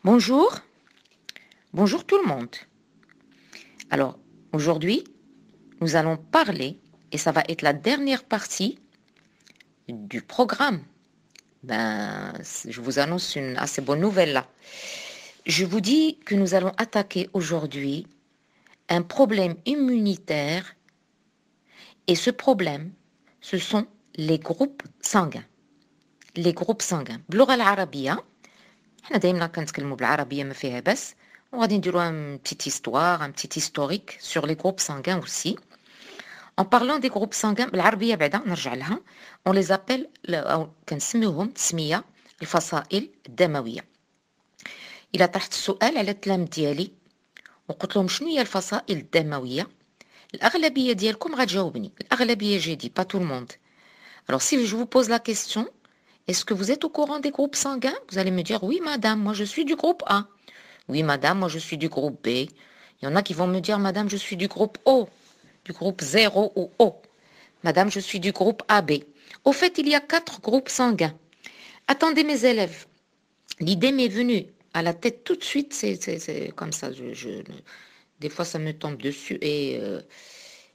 Bonjour, bonjour tout le monde. Alors, aujourd'hui, nous allons parler, et ça va être la dernière partie du programme. Je vous annonce une assez bonne nouvelle là. Je vous dis que nous allons attaquer aujourd'hui un problème immunitaire, et ce problème, ce sont les groupes sanguins. Les groupes sanguins. باللغة العربية احنا دايما كنتكلموا بالعربية ما فيها بس وغادي نديروا un petit histoire, un petit historique sur les groupes sanguins aussi. En parlant des groupes sanguins بالعربية بعدا نرجع لها on les appelle أو كنسميوهم تسمية الفصائل الدموية. إلا طرحت السؤال على التلاميذ ديالي وقلت لهم شنو هي الفصائل الدموية الأغلبية ديالكم غتجاوبني الأغلبية j'ai dit pas tout le monde. Alors si je vous pose la question, est-ce que vous êtes au courant des groupes sanguins? Vous allez me dire oui madame, moi je suis du groupe A. Oui madame, moi je suis du groupe B. Il y en a qui vont me dire madame, je suis du groupe O, du groupe 0 ou O. Madame, je suis du groupe AB. Au fait, il y a 4 groupes sanguins. Attendez mes élèves. L'idée m'est venue à la tête tout de suite, c'est comme ça. Des fois, ça me tombe dessus et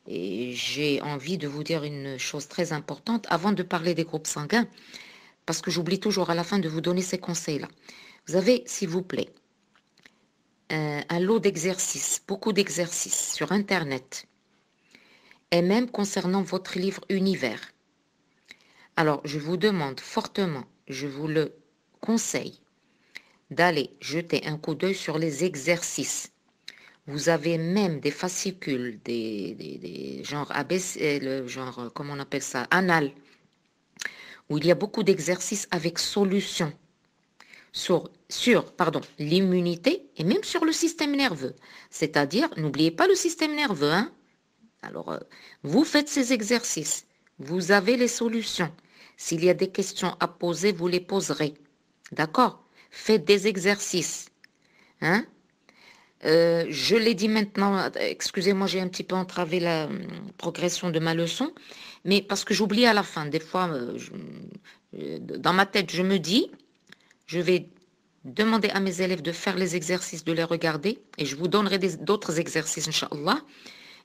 j'ai envie de vous dire une chose très importante avant de parler des groupes sanguins, parce que j'oublie toujours à la fin de vous donner ces conseils-là. Vous avez, s'il vous plaît, un lot d'exercices, beaucoup d'exercices sur Internet, et même concernant votre livre Univers. Alors, je vous demande fortement, je vous le conseille, d'aller jeter un coup d'œil sur les exercices. Vous avez même des fascicules, des genres ABC, le genre, comment on appelle ça, anal, où il y a beaucoup d'exercices avec solutions sur l'immunité et même sur le système nerveux. C'est-à-dire, n'oubliez pas le système nerveux, hein. Alors, vous faites ces exercices, vous avez les solutions. S'il y a des questions à poser, vous les poserez. D'accord? Faites des exercices. Hein? Je l'ai dit maintenant, excusez-moi, j'ai un petit peu entravé la progression de ma leçon, mais parce que j'oublie à la fin. Des fois, dans ma tête, je me dis, je vais demander à mes élèves de faire les exercices, de les regarder, et je vous donnerai d'autres exercices, Inch'Allah.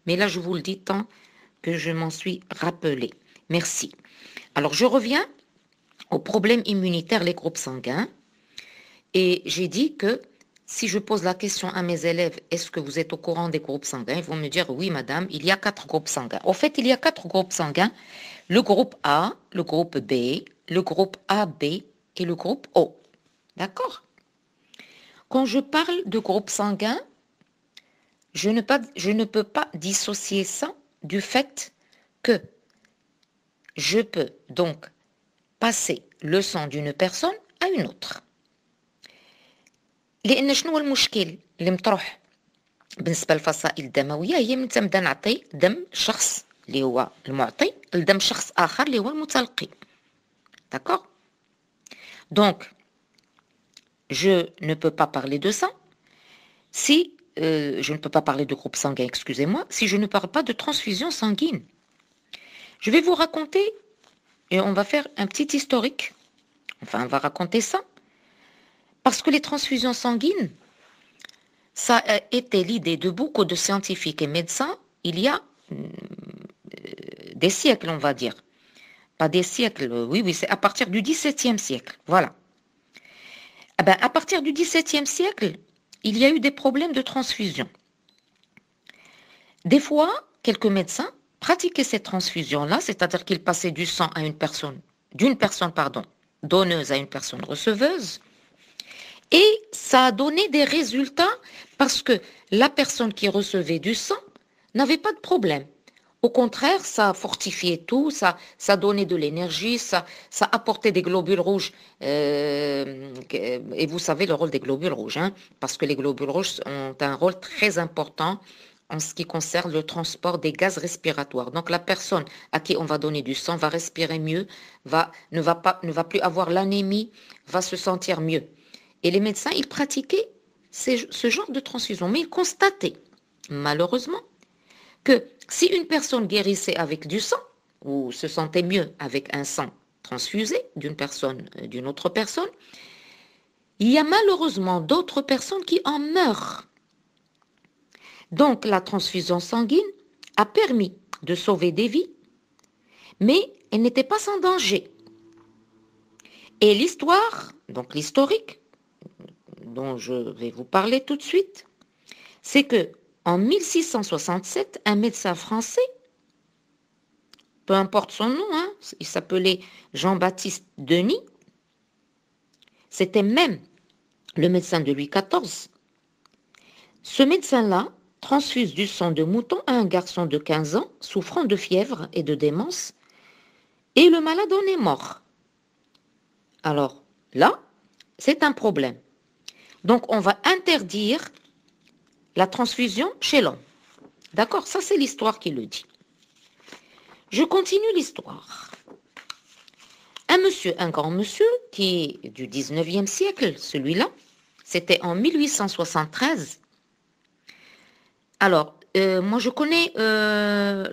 Mais là, je vous le dis tant que je m'en suis rappelé. Merci. Alors, je reviens aux problèmes immunitaires, les groupes sanguins. Et j'ai dit que si je pose la question à mes élèves, est-ce que vous êtes au courant des groupes sanguins? Ils vont me dire, oui, madame, il y a 4 groupes sanguins. Au fait, il y a 4 groupes sanguins. Le groupe A, le groupe B, le groupe AB et le groupe O. D'accord? Quand je parle de groupe sanguin, je ne peux pas dissocier ça du fait que je peux donc passer le sang d'une personne à une autre. لأن شنو هو المشكل اللي مطروح بالنسبة للفصائل الدموية هي من تنبدا نعطي دم شخص اللي هو المعطي لدم شخص آخر اللي هو المتلقي. D'accord? Donc, je ne peux pas parler de ça si je ne peux pas parler de groupe sanguin, excusez-moi, si je ne parle pas de transfusion sanguine. Je vais vous raconter, et on va faire un petit historique. Enfin, on va raconter ça. Parce que les transfusions sanguines, ça a été l'idée de beaucoup de scientifiques et médecins il y a des siècles, on va dire. Pas des siècles, oui, c'est à partir du XVIIe siècle. Voilà. Eh ben, à partir du XVIIe siècle, il y a eu des problèmes de transfusion. Des fois, quelques médecins pratiquaient cette transfusion-là, c'est-à-dire qu'ils passaient du sang à d'une personne, donneuse à une personne receveuse. Et ça a donné des résultats parce que la personne qui recevait du sang n'avait pas de problème. Au contraire, ça fortifiait tout, ça donnait de l'énergie, ça apportait des globules rouges. Et vous savez le rôle des globules rouges, hein, parce que les globules rouges ont un rôle très important en ce qui concerne le transport des gaz respiratoires. Donc la personne à qui on va donner du sang va respirer mieux, ne va plus avoir l'anémie, va se sentir mieux. Et les médecins, ils pratiquaient ce genre de transfusion, mais ils constataient, malheureusement, que si une personne guérissait avec du sang, ou se sentait mieux avec un sang transfusé d'une autre personne, il y a malheureusement d'autres personnes qui en meurent. Donc, la transfusion sanguine a permis de sauver des vies, mais elle n'était pas sans danger. Et l'histoire, donc l'historique, dont je vais vous parler tout de suite, c'est que en 1667, un médecin français, peu importe son nom, hein, il s'appelait Jean-Baptiste Denis, c'était même le médecin de Louis XIV. Ce médecin-là transfuse du sang de mouton à un garçon de 15 ans souffrant de fièvre et de démence, et le malade en est mort. Alors là, c'est un problème. Donc on va interdire la transfusion chez l'homme. D'accord? Ça, c'est l'histoire qui le dit. Je continue l'histoire. Un grand monsieur qui est du 19e siècle, celui-là, c'était en 1873. Alors, moi je connais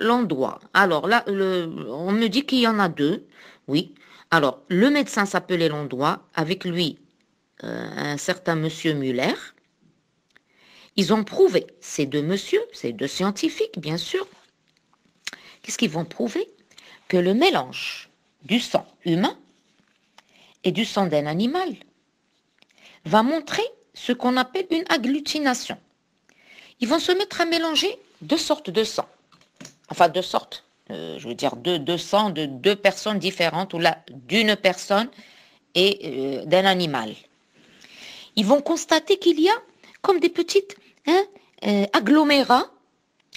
l'endroit. Alors là, on me dit qu'il y en a deux. Oui. Alors, le médecin s'appelait l'endroit, avec lui un certain monsieur Muller. Ils ont prouvé, ces deux messieurs, ces deux scientifiques, bien sûr, qu'est-ce qu'ils vont prouver? Que le mélange du sang humain et du sang d'un animal va montrer ce qu'on appelle une agglutination. Ils vont se mettre à mélanger deux sortes de sang. Enfin, deux sortes, je veux dire deux sangs de deux personnes différentes, ou là, d'une personne et d'un animal. Ils vont constater qu'il y a comme des petites agglomérats,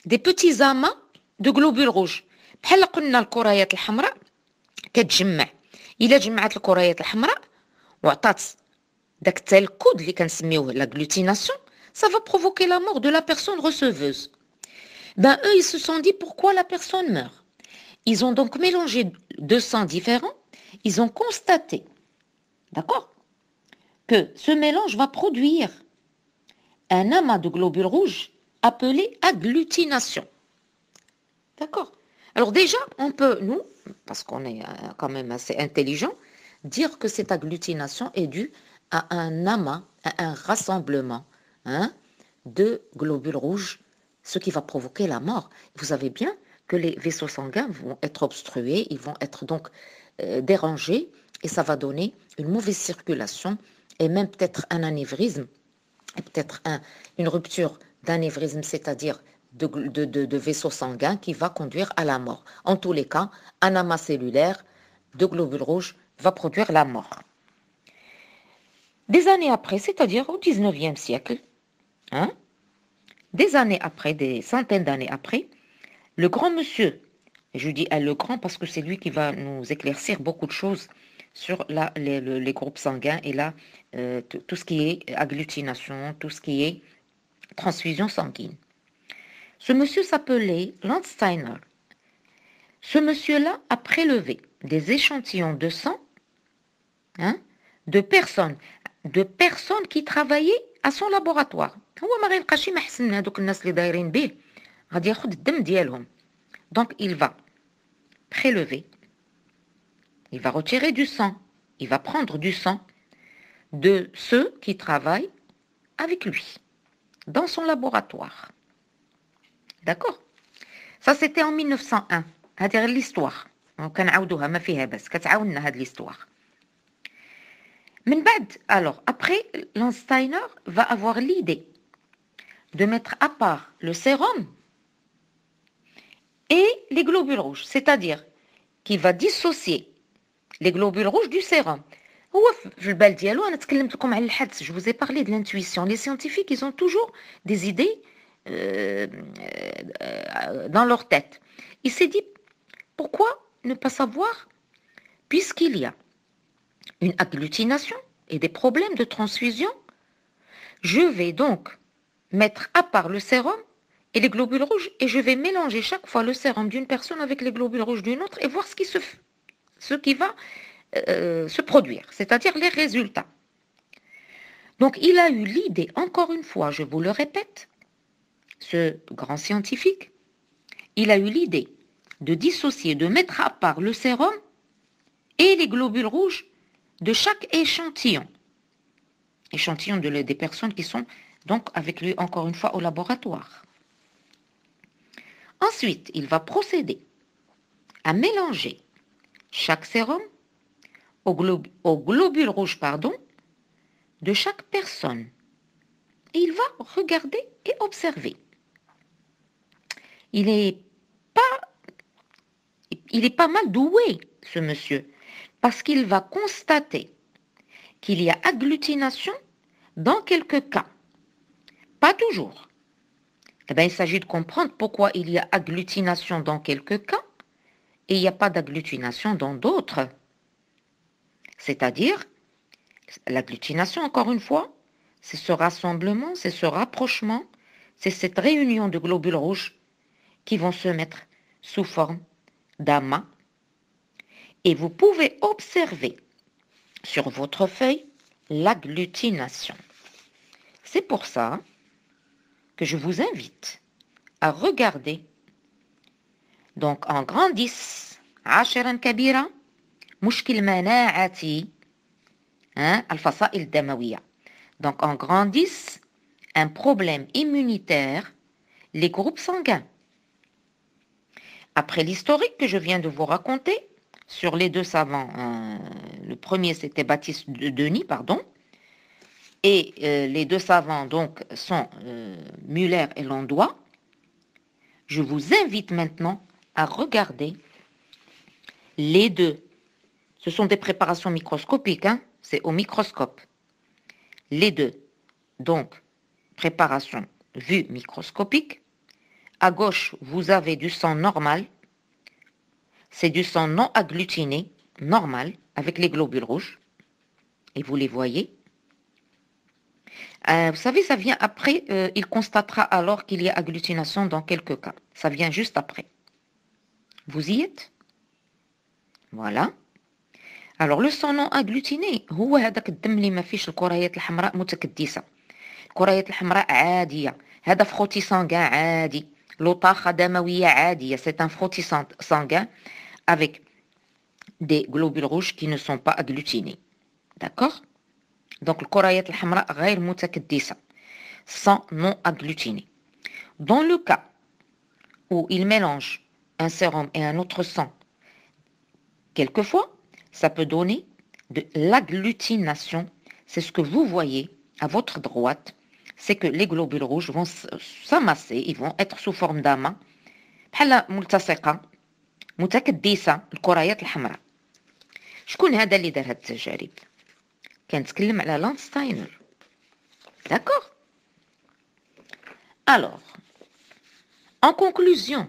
des petits amas de globules rouges. بحال قلنا الكريات الحمراء كتجمع الا جمعت الكريات الحمراء وعطات داك التلكود اللي كنسميوه l'agglutination, ça va provoquer la mort de la personne receveuse. Ben eux ils se sont dit pourquoi la personne meurt. Ils ont donc mélangé deux sangs différents, ils ont constaté, d'accord, que ce mélange va produire un amas de globules rouges appelé agglutination. D'accord? Alors déjà, on peut, nous, parce qu'on est quand même assez intelligent, dire que cette agglutination est due à un amas, à un rassemblement de globules rouges, ce qui va provoquer la mort. Vous savez bien que les vaisseaux sanguins vont être obstrués, ils vont être donc dérangés, et ça va donner une mauvaise circulation, et même peut-être un anévrisme, et peut-être une rupture d'anévrisme, c'est-à-dire de vaisseaux sanguins qui va conduire à la mort. En tous les cas, un amas cellulaire de globules rouges va produire la mort. Des années après, c'est-à-dire au 19e siècle, des années après, des centaines d'années après, le grand monsieur, je dis le grand parce que c'est lui qui va nous éclaircir beaucoup de choses sur les groupes sanguins et là, tout ce qui est agglutination, tout ce qui est transfusion sanguine. Ce monsieur s'appelait Landsteiner. Ce monsieur-là a prélevé des échantillons de sang de personnes qui travaillaient à son laboratoire. Donc il va prélever, il va retirer du sang, il va prendre du sang de ceux qui travaillent avec lui dans son laboratoire. D'accord? Ça c'était en 1901. هذه l'histoire. كنعاودوها ما فيها بس كتعاوننا هذه l'histoire. من بعد, alors après, Landsteiner va avoir l'idée de mettre à part le sérum et les globules rouges, c'est-à-dire qu'il va dissocier les globules rouges du sérum. هو في البال ديالو انا تكلمت لكم على الحدس, je vous ai parlé de l'intuition. Les scientifiques, ils ont toujours des idées dans leur tête. Il s'est dit, pourquoi ne pas savoir, puisqu'il y a une agglutination et des problèmes de transfusion, je vais donc mettre à part le sérum et les globules rouges et je vais mélanger chaque fois le sérum d'une personne avec les globules rouges d'une autre et voir ce qui va se produire, c'est-à-dire les résultats. Donc il a eu l'idée, encore une fois, je vous le répète, ce grand scientifique, il a eu l'idée de dissocier, de mettre à part le sérum et les globules rouges de chaque échantillon. échantillon des personnes qui sont donc avec lui encore une fois au laboratoire. Ensuite, il va procéder à mélanger chaque sérum au globule rouge de chaque personne. Et il va regarder et observer. Il est pas mal doué, ce monsieur, parce qu'il va constater qu'il y a agglutination dans quelques cas. Pas toujours. Eh bien, il s'agit de comprendre pourquoi il y a agglutination dans quelques cas et il n'y a pas d'agglutination dans d'autres. C'est-à-dire, l'agglutination, encore une fois, c'est ce rassemblement, c'est ce rapprochement, c'est cette réunion de globules rouges qui vont se mettre sous forme d'amas. Et vous pouvez observer sur votre feuille l'agglutination. C'est pour ça que je vous invite à regarder donc en grand 10 عاشرا كبيرة مشكل مناعتي الفصائل الدموية. Donc en grand 10 un problème immunitaire, les groupes sanguins. Après l'historique que je viens de vous raconter sur les deux savants, le premier c'était Baptiste Denis, et les deux savants donc sont Muller et Landois, je vous invite maintenant à regarder les deux. Ce sont des préparations microscopiques, c'est au microscope. Les deux, donc, préparation vue microscopique. À gauche, vous avez du sang normal. C'est du sang non agglutiné, normal, avec les globules rouges. Et vous les voyez. Vous savez, ça vient après, il constatera alors qu'il y a agglutination dans quelques cas. Ça vient juste après. Vous y êtes? Voilà. Alors le sang non agglutiné هو هذاك الدم اللي ما فيش الكريات الحمراء متكدسة. الكريات الحمراء عادية. هذا فروتي sanguin عادي. لطاخة دموية عادية. C'est un frottis sanguin avec des globules rouges qui ne sont pas agglutinés. D'accord? Donc الكريات الحمراء غير متكدسة. Sang non agglutiné. Dans le cas où il mélange un sérum et un autre sang, quelquefois, ça peut donner de l'agglutination. C'est ce que vous voyez à votre droite. C'est que les globules rouges vont s'amasser, ils vont être sous forme d'amas. بحال ملتصقة متكدسة الكريات الحمراء. شكون هذا اللي دار هاد التجارب؟ كنتكلم على لانستاينر. D'accord? Alors, en conclusion,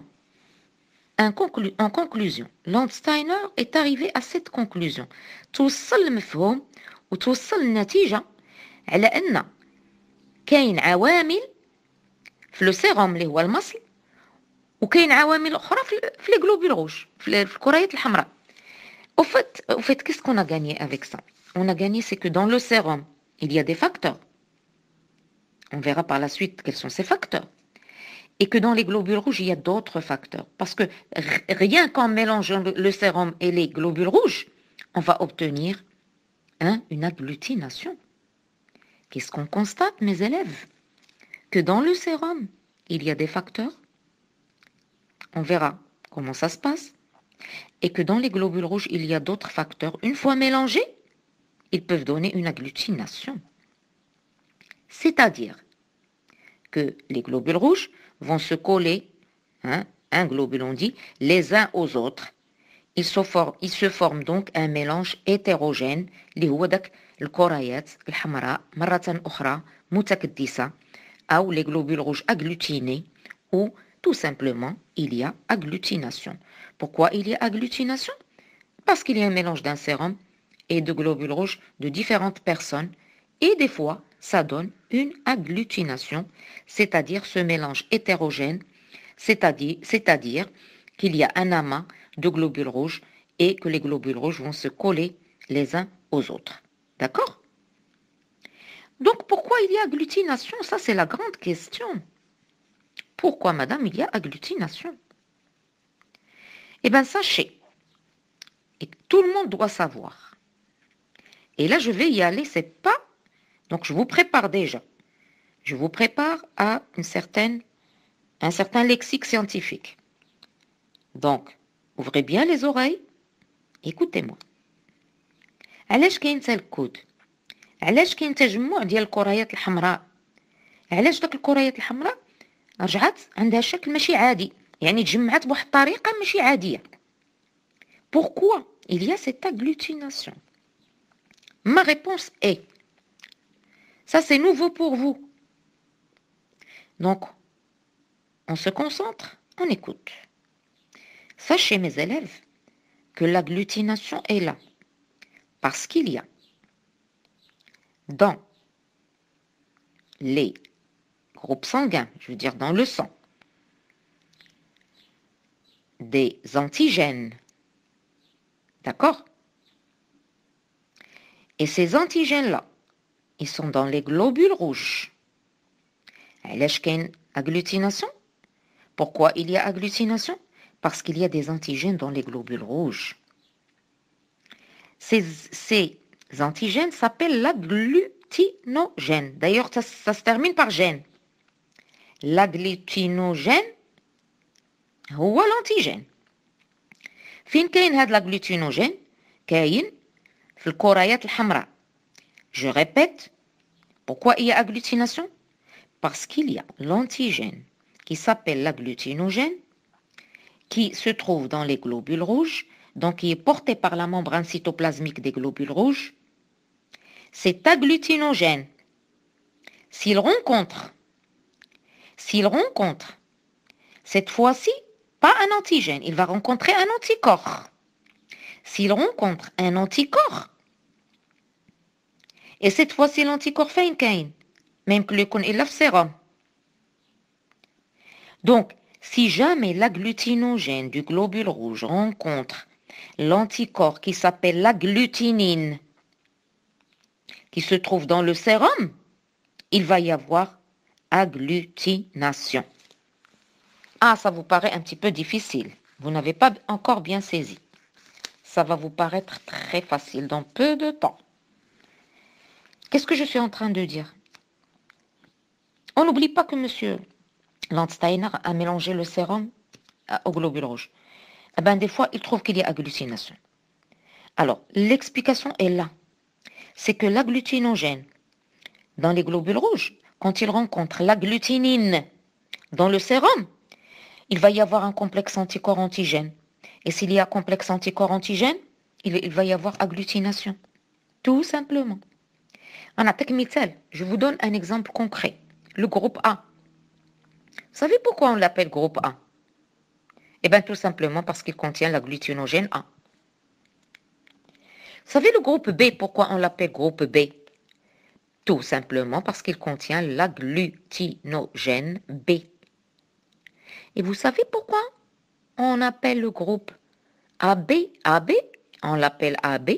Landsteiner est arrivé à cette conclusion. توصل المفهوم وتوصل النتيجة على أن كاين عوامل في لو سيروم اللي هو المصل وكاين عوامل أخرى في لي غلوبول روج في الكريات الحمراء. Au fait, qu'est-ce qu'on a gagné avec ça? On a gagné, c'est que dans le sérum, il y a des facteurs. On verra par la suite quels sont ces facteurs. Et que dans les globules rouges, il y a d'autres facteurs. Parce que rien qu'en mélangeant le sérum et les globules rouges, on va obtenir une agglutination. Qu'est-ce qu'on constate, mes élèves? Que dans le sérum, il y a des facteurs. On verra comment ça se passe. Et que dans les globules rouges, il y a d'autres facteurs. Une fois mélangés, ils peuvent donner une agglutination. C'est-à-dire que les globules rouges vont se coller, un globule on dit, les uns aux autres. Il se forme donc un mélange hétérogène اللي هو داك الكريات الحمراء مرة أخرى متكدسة أو les globules rouges agglutinés ou tout simplement il y a agglutination. Pourquoi il y a agglutination? Parce qu'il y a un mélange d'un sérum et de globules rouges de différentes personnes et des fois ça donne une agglutination, c'est-à-dire ce mélange hétérogène, c'est-à-dire qu'il y a un amas de globules rouges et que les globules rouges vont se coller les uns aux autres. D'accord? Donc pourquoi il y a agglutination? Ça c'est la grande question. Pourquoi, madame, il y a agglutination? Eh bien, sachez, et tout le monde doit savoir, et là je vais y aller, c'est pas Donc, je vous prépare déjà. Je vous prépare à un certain lexique scientifique. Donc, ouvrez bien les oreilles. Écoutez-moi. علاش كاين حتى الكود؟ علاش كاين تجمع ديال الكريات الحمراء؟ علاش داك الكريات الحمراء رجعت عندها شكل ماشي عادي، يعني تجمعت بواحد الطريقه ماشي عاديه. Pourquoi il y a cette agglutination? Ma réponse est, ça c'est nouveau pour vous. Donc, on se concentre, on écoute. Sachez mes élèves que l'agglutination est là parce qu'il y a dans les groupes sanguins, je veux dire dans le sang, des antigènes. D'accord? Et ces antigènes-là, ils sont dans les globules rouges. علاش كاين agglutination? Pourquoi il y a agglutination? Parce qu'il y a des antigènes dans les globules rouges. Ces antigènes s'appellent l'agglutinogène. D'ailleurs, ça se termine par gène. L'agglutinogène هو l'antigène. فين كاين هاد l'agglutinogène؟ كاين في الكريات الحمراء. Je répète, pourquoi il y a agglutination? Parce qu'il y a l'antigène qui s'appelle l'agglutinogène, qui se trouve dans les globules rouges, donc qui est porté par la membrane cytoplasmique des globules rouges. Cet agglutinogène, s'il rencontre, cette fois-ci, pas un antigène, il va rencontrer un anticorps. S'il rencontre un anticorps, et cette fois-ci l'anticorps fait une caïne, même que le con il a sérum. Donc, si jamais l'agglutinogène du globule rouge rencontre l'anticorps qui s'appelle l'agglutinine, qui se trouve dans le sérum, il va y avoir agglutination. Ah, ça vous paraît un petit peu difficile. Vous n'avez pas encore bien saisi. Ça va vous paraître très facile dans peu de temps. Qu'est-ce que je suis en train de dire? On n'oublie pas que monsieur Landsteiner a mélangé le sérum au globule rouge. Eh ben, des fois, il trouve qu'il y a agglutination. Alors, l'explication est là. C'est que l'agglutinogène, dans les globules rouges, quand il rencontre l'agglutinine dans le sérum, il va y avoir un complexe anticorps-antigène. Et s'il y a complexe anticorps-antigène, il va y avoir agglutination. Tout simplement. Je vous donne un exemple concret. Le groupe A. Vous savez pourquoi on l'appelle groupe A? Eh bien, tout simplement parce qu'il contient l'agglutinogène A. Vous savez le groupe B, pourquoi on l'appelle groupe B? Tout simplement parce qu'il contient l'agglutinogène B. Et vous savez pourquoi on appelle le groupe AB? On l'appelle AB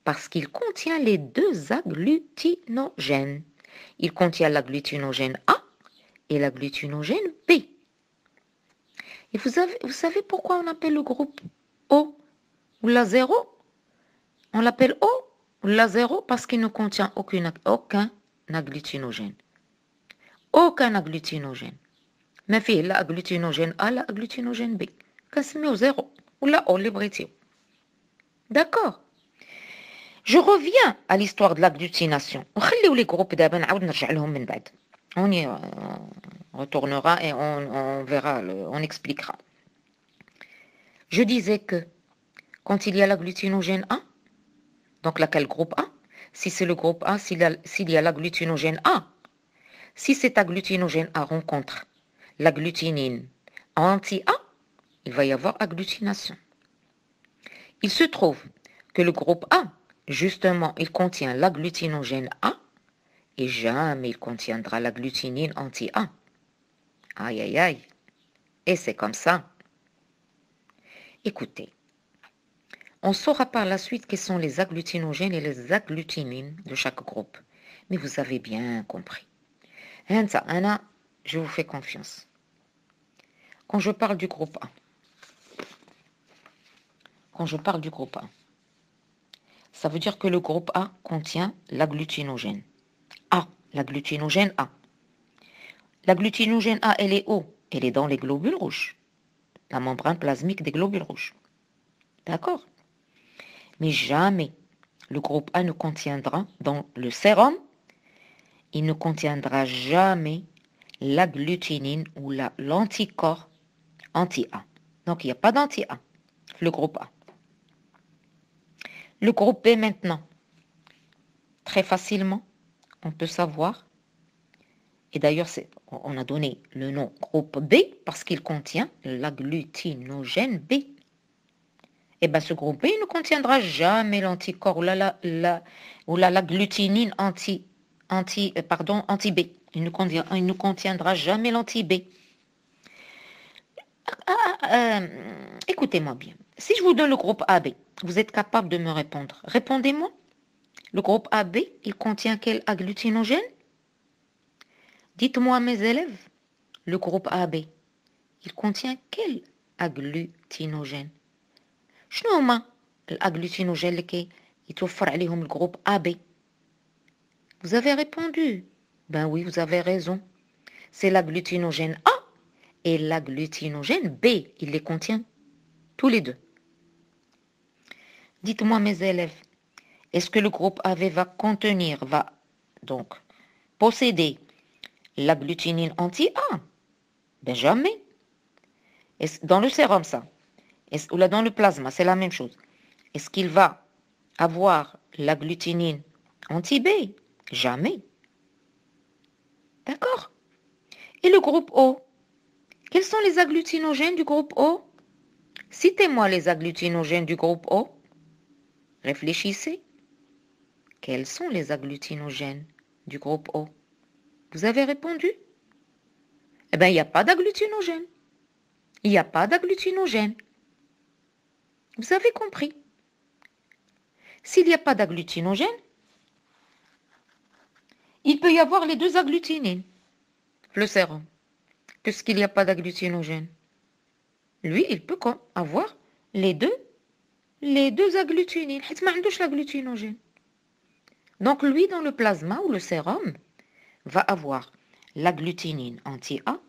parce qu'il contient les deux agglutinogènes. Il contient l'agglutinogène A et l'agglutinogène B. Et vous savez pourquoi on appelle le groupe O ou la 0? On l'appelle O ou la 0 parce qu'il ne contient aucun agglutinogène. Aucun agglutinogène. Mais فيه لا agglutinogène A, la agglutinogène B. كنسميو 0 ou la O libretio. D'accord. Je reviens à l'histoire de l'agglutination. وخليو les groupes d'abord نعاود نرجع لهم من بعد. On y retournera et on verra, on expliquera. Je disais que quand il y a l'agglutinogène A, donc laquelle groupe A? Si c'est le groupe A, s'il y a l'agglutinogène A, si cet agglutinogène A rencontre l'agglutinine anti-A, il va y avoir agglutination. Il se trouve que le groupe A, justement, il contient l'agglutinogène A et jamais il contiendra l'agglutinine anti-A. Aïe, aïe, aïe. Et c'est comme ça. Écoutez, on saura par la suite quels sont les agglutinogènes et les agglutinines de chaque groupe. Mais vous avez bien compris. Anna, je vous fais confiance. Quand je parle du groupe A, ça veut dire que le groupe A contient l'agglutinogène A, l'agglutinogène A. L'agglutinogène A, elle est où? Elle est dans les globules rouges, la membrane plasmique des globules rouges. D'accord? Mais jamais le groupe A ne contiendra, dans le sérum, il ne contiendra jamais l'agglutinine ou l'anticorps anti-A. Donc, il n'y a pas d'anti-A, le groupe A. Le groupe B maintenant, très facilement, on peut savoir, et d'ailleurs, on a donné le nom groupe B parce qu'il contient l'agglutinogène B. Et bien, ce groupe B ne contiendra jamais l'anticorps ou l'agglutinine anti-B. Il ne contiendra jamais l'anti-B. Écoutez-moi bien. Si je vous donne le groupe AB, vous êtes capable de me répondre. Répondez-moi. Le groupe AB, il contient quel agglutinogène? Dites-moi, mes élèves, le groupe AB, il contient quel agglutinogène? شنو هما الأغلوتينوجين اللي يتوفر عليهم الجروب AB? Vous avez répondu. Ben oui, vous avez raison. C'est l'agglutinogène A et l'agglutinogène B. Il les contient tous les deux. Dites-moi, mes élèves, est-ce que le groupe AB va donc posséder l'agglutinine anti-A? Ben jamais. Dans le sérum, ça. Ou là, dans le plasma, c'est la même chose. Est-ce qu'il va avoir l'agglutinine anti-B? Jamais. D'accord? Et le groupe O? Quels sont les agglutinogènes du groupe O? Citez-moi les agglutinogènes du groupe O. Réfléchissez. Quels sont les agglutinogènes du groupe O? Vous avez répondu? Eh bien, il n'y a pas d'agglutinogène. Il n'y a pas d'agglutinogène. Vous avez compris. S'il n'y a pas d'agglutinogène, il peut y avoir les deux agglutinines, le sérum, puisqu'il n'y a pas d'agglutinogène. Lui, il peut avoir les deux agglutinines. Il n'a pas l'agglutinogène. Donc lui, dans le plasma ou le sérum, va avoir l'agglutinine anti-A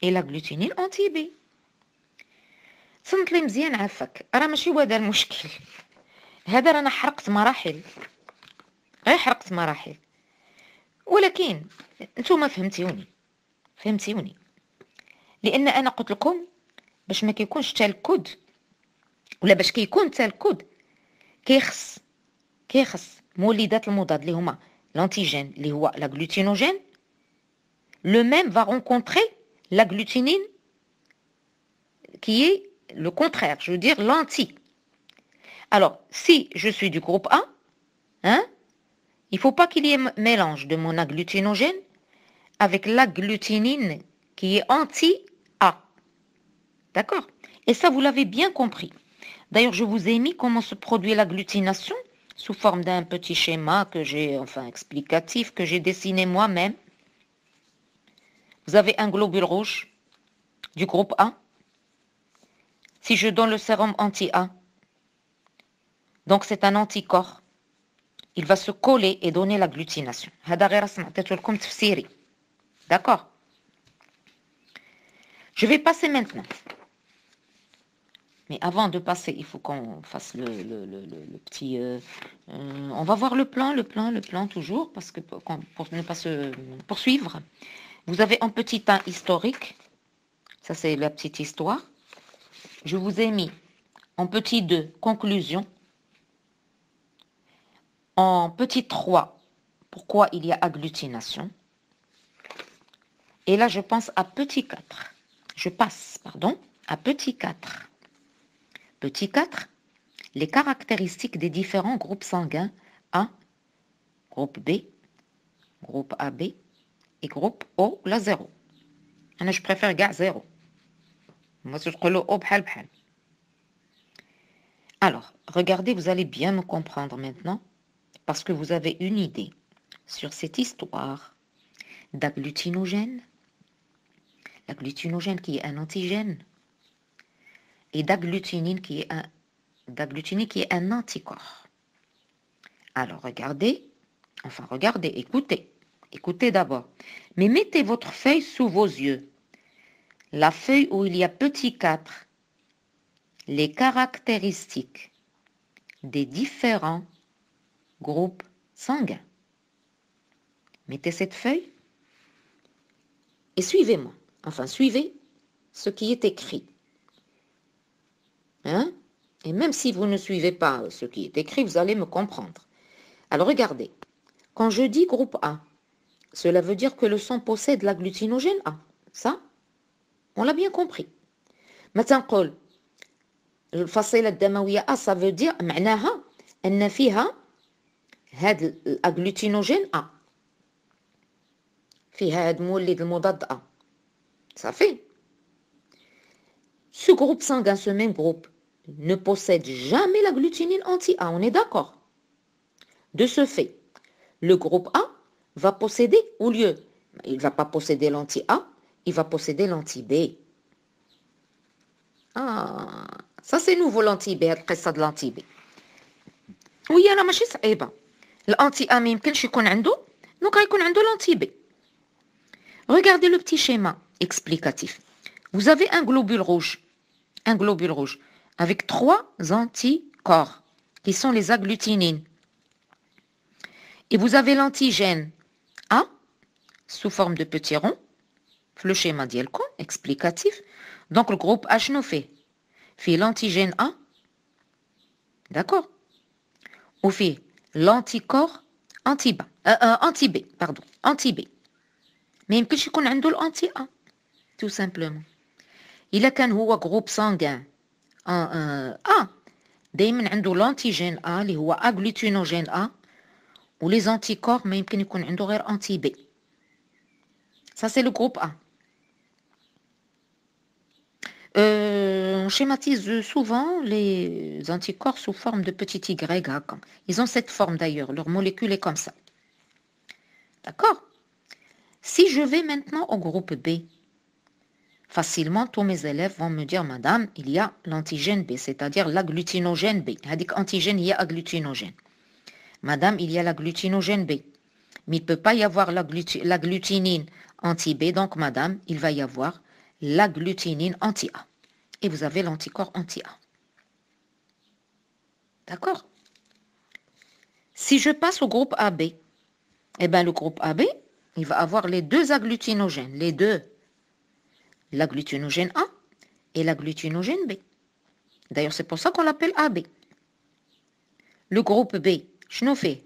et l'agglutinine anti-B. صنت لي مزيان عافاك راه ماشي هو هذا المشكل. هذا رانا حرقت مراحل، غير حرقت مراحل، ولكن نتوما فهمتيوني لان انا قلت لكم باش ما كيكونش حتى الكود ولا باش كيكون حتى الكود كيخص مولدات المضاد اللي هما l'antigène اللي هو l'agglutinogène. Le même va rencontrer l'agglutinine qui est le contraire, je veux dire l'anti. Alors, si je suis du groupe A, il ne faut pas qu'il y ait mélange de mon agglutinogène avec l'agglutinine qui est anti-A. D'accord? Et ça, vous l'avez bien compris. D'ailleurs, je vous ai mis comment se produit l'agglutination sous forme d'un petit schéma explicatif que j'ai dessiné moi-même. Vous avez un globule rouge du groupe A. Si je donne le sérum anti-A, donc c'est un anticorps, il va se coller et donner l'agglutination. D'accord? Je vais passer maintenant. Mais avant de passer, il faut qu'on fasse le petit... on va voir le plan toujours, parce que pour ne pas se poursuivre. Vous avez un petit 1 historique. Ça, c'est la petite histoire. Je vous ai mis en petit 2, conclusion. En petit 3, pourquoi il y a agglutination. Et là, je passe à petit 4. À petit 4. Petit 4, les caractéristiques des différents groupes sanguins A, groupe B, groupe AB et groupe O, la 0. Je préfère gars 0. Moi, je le O bhal. Alors, regardez, vous allez bien me comprendre maintenant, parce que vous avez une idée sur cette histoire d'agglutinogène, l'agglutinogène qui est un antigène, et d'agglutinine qui est un anticorps. Alors, regardez, Enfin, regardez, écoutez. Écoutez d'abord. Mais mettez votre feuille sous vos yeux. La feuille où il y a petit 4. Les caractéristiques des différents groupes sanguins. Mettez cette feuille et suivez-moi. Enfin, suivez ce qui est écrit. Hein? Et même si vous ne suivez pas ce qui est écrit, vous allez me comprendre. Alors, regardez. Quand je dis groupe A, cela veut dire que le sang possède l'agglutinogène A. Ça, on l'a bien compris. Maintenant, قول الفصيلة الدموية A, ça veut dire معناها أن فيها هذا الأغلوتينوجين A. فيها هذا المولد المضاد A. Ça fait. Ce groupe sanguin, ce même groupe, ne possède jamais la glutinine anti-A. On est d'accord? De ce fait, le groupe A va posséder, au lieu, il ne va pas posséder l'anti-A, il va posséder l'anti-B. Ah, ça c'est nouveau l'anti-B, القصة de l'anti-B. Oui, أنا ماشي صعيبة. الانتي-A ما يمكنش يكون عنده، donc غيكون عنده l'anti-B. Regardez le petit schéma explicatif. Vous avez un globule rouge, avec 3 anticorps, qui sont les agglutinines. Et vous avez l'antigène A, sous forme de petit rond, le schéma ديالكم explicatif. Donc le groupe H nous fait l'antigène A, d'accord, ou fait l'anticorps anti-B, anti-B. Mais يمكنش يكون عنده l'anti A, tout simplement. إلا كان هو groupe sanguin A, دايما عنده l'antigène A اللي هو agglutinogène A, ou les anticorps ما يمكن يكون عنده غير anti-B. Ça c'est le groupe A. On schématise souvent les anticorps sous forme de petit Y. Ils ont cette forme d'ailleurs, leur molécule est comme ça. D'accord? Si je vais maintenant au groupe B, facilement tous mes élèves vont me dire, madame, il y a l'antigène B, c'est-à-dire l'agglutinogène B. Hadik antigène, il y a agglutinogène. Madame, il y a l'agglutinogène B. Mais il ne peut pas y avoir l'agglutinine anti-B, donc madame, il va y avoir l'agglutinine anti-A. Et vous avez l'anticorps anti-A. D'accord? Si je passe au groupe AB, eh bien le groupe AB, il va avoir les deux agglutinogènes, les deux. L'agglutinogène A et l'agglutinogène B. D'ailleurs, c'est pour ça qu'on l'appelle AB. Le groupe B, je nous fait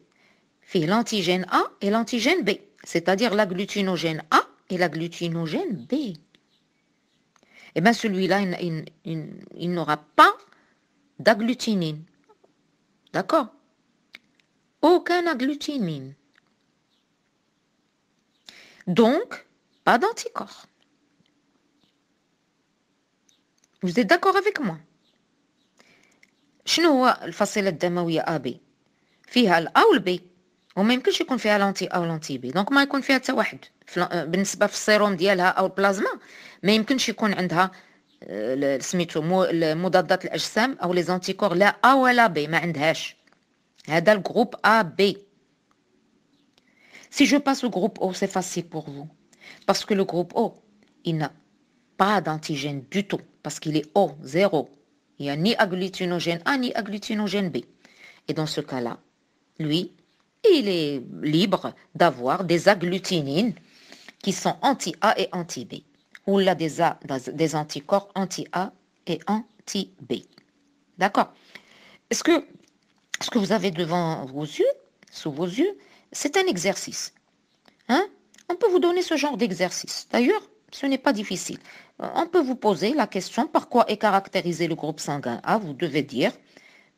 l'antigène A et l'antigène B, c'est-à-dire l'agglutinogène A et l'agglutinogène B. Eh bien, celui-là, il n'aura pas d'agglutinine. D'accord? Aucun agglutinine. Donc, pas d'anticorps. Vous êtes d'accord avec moi? شنو هو الفصيلة الدموية AB؟ فيها الA والB، وما يمكنش يكون فيها الانتي A والانتي B، دونك ما يكون فيها حتى واحد. بالنسبة في السيروم ديالها أو البلازما ما يمكنش يكون عندها سميتو مضادات الأجسام أو لي زانتيكور لا A ولا B، ما عندهاش. هذا الجروب AB. Si je passe au groupe O, c'est facile pour vous. Parce que le groupe O, il n'a pas d'antigène du tout. Parce qu'il est O, 0. Il n'y a ni agglutinogène A, ni agglutinogène B. Et dans ce cas-là, lui, il est libre d'avoir des agglutinines qui sont anti-A et anti-B. Ou là, des anticorps anti-A et anti-B. D'accord? Est-ce que vous avez devant vos yeux, sous vos yeux, c'est un exercice. Hein? On peut vous donner ce genre d'exercice. D'ailleurs, ce n'est pas difficile. On peut vous poser la question par quoi est caractérisé le groupe sanguin A. Vous devez dire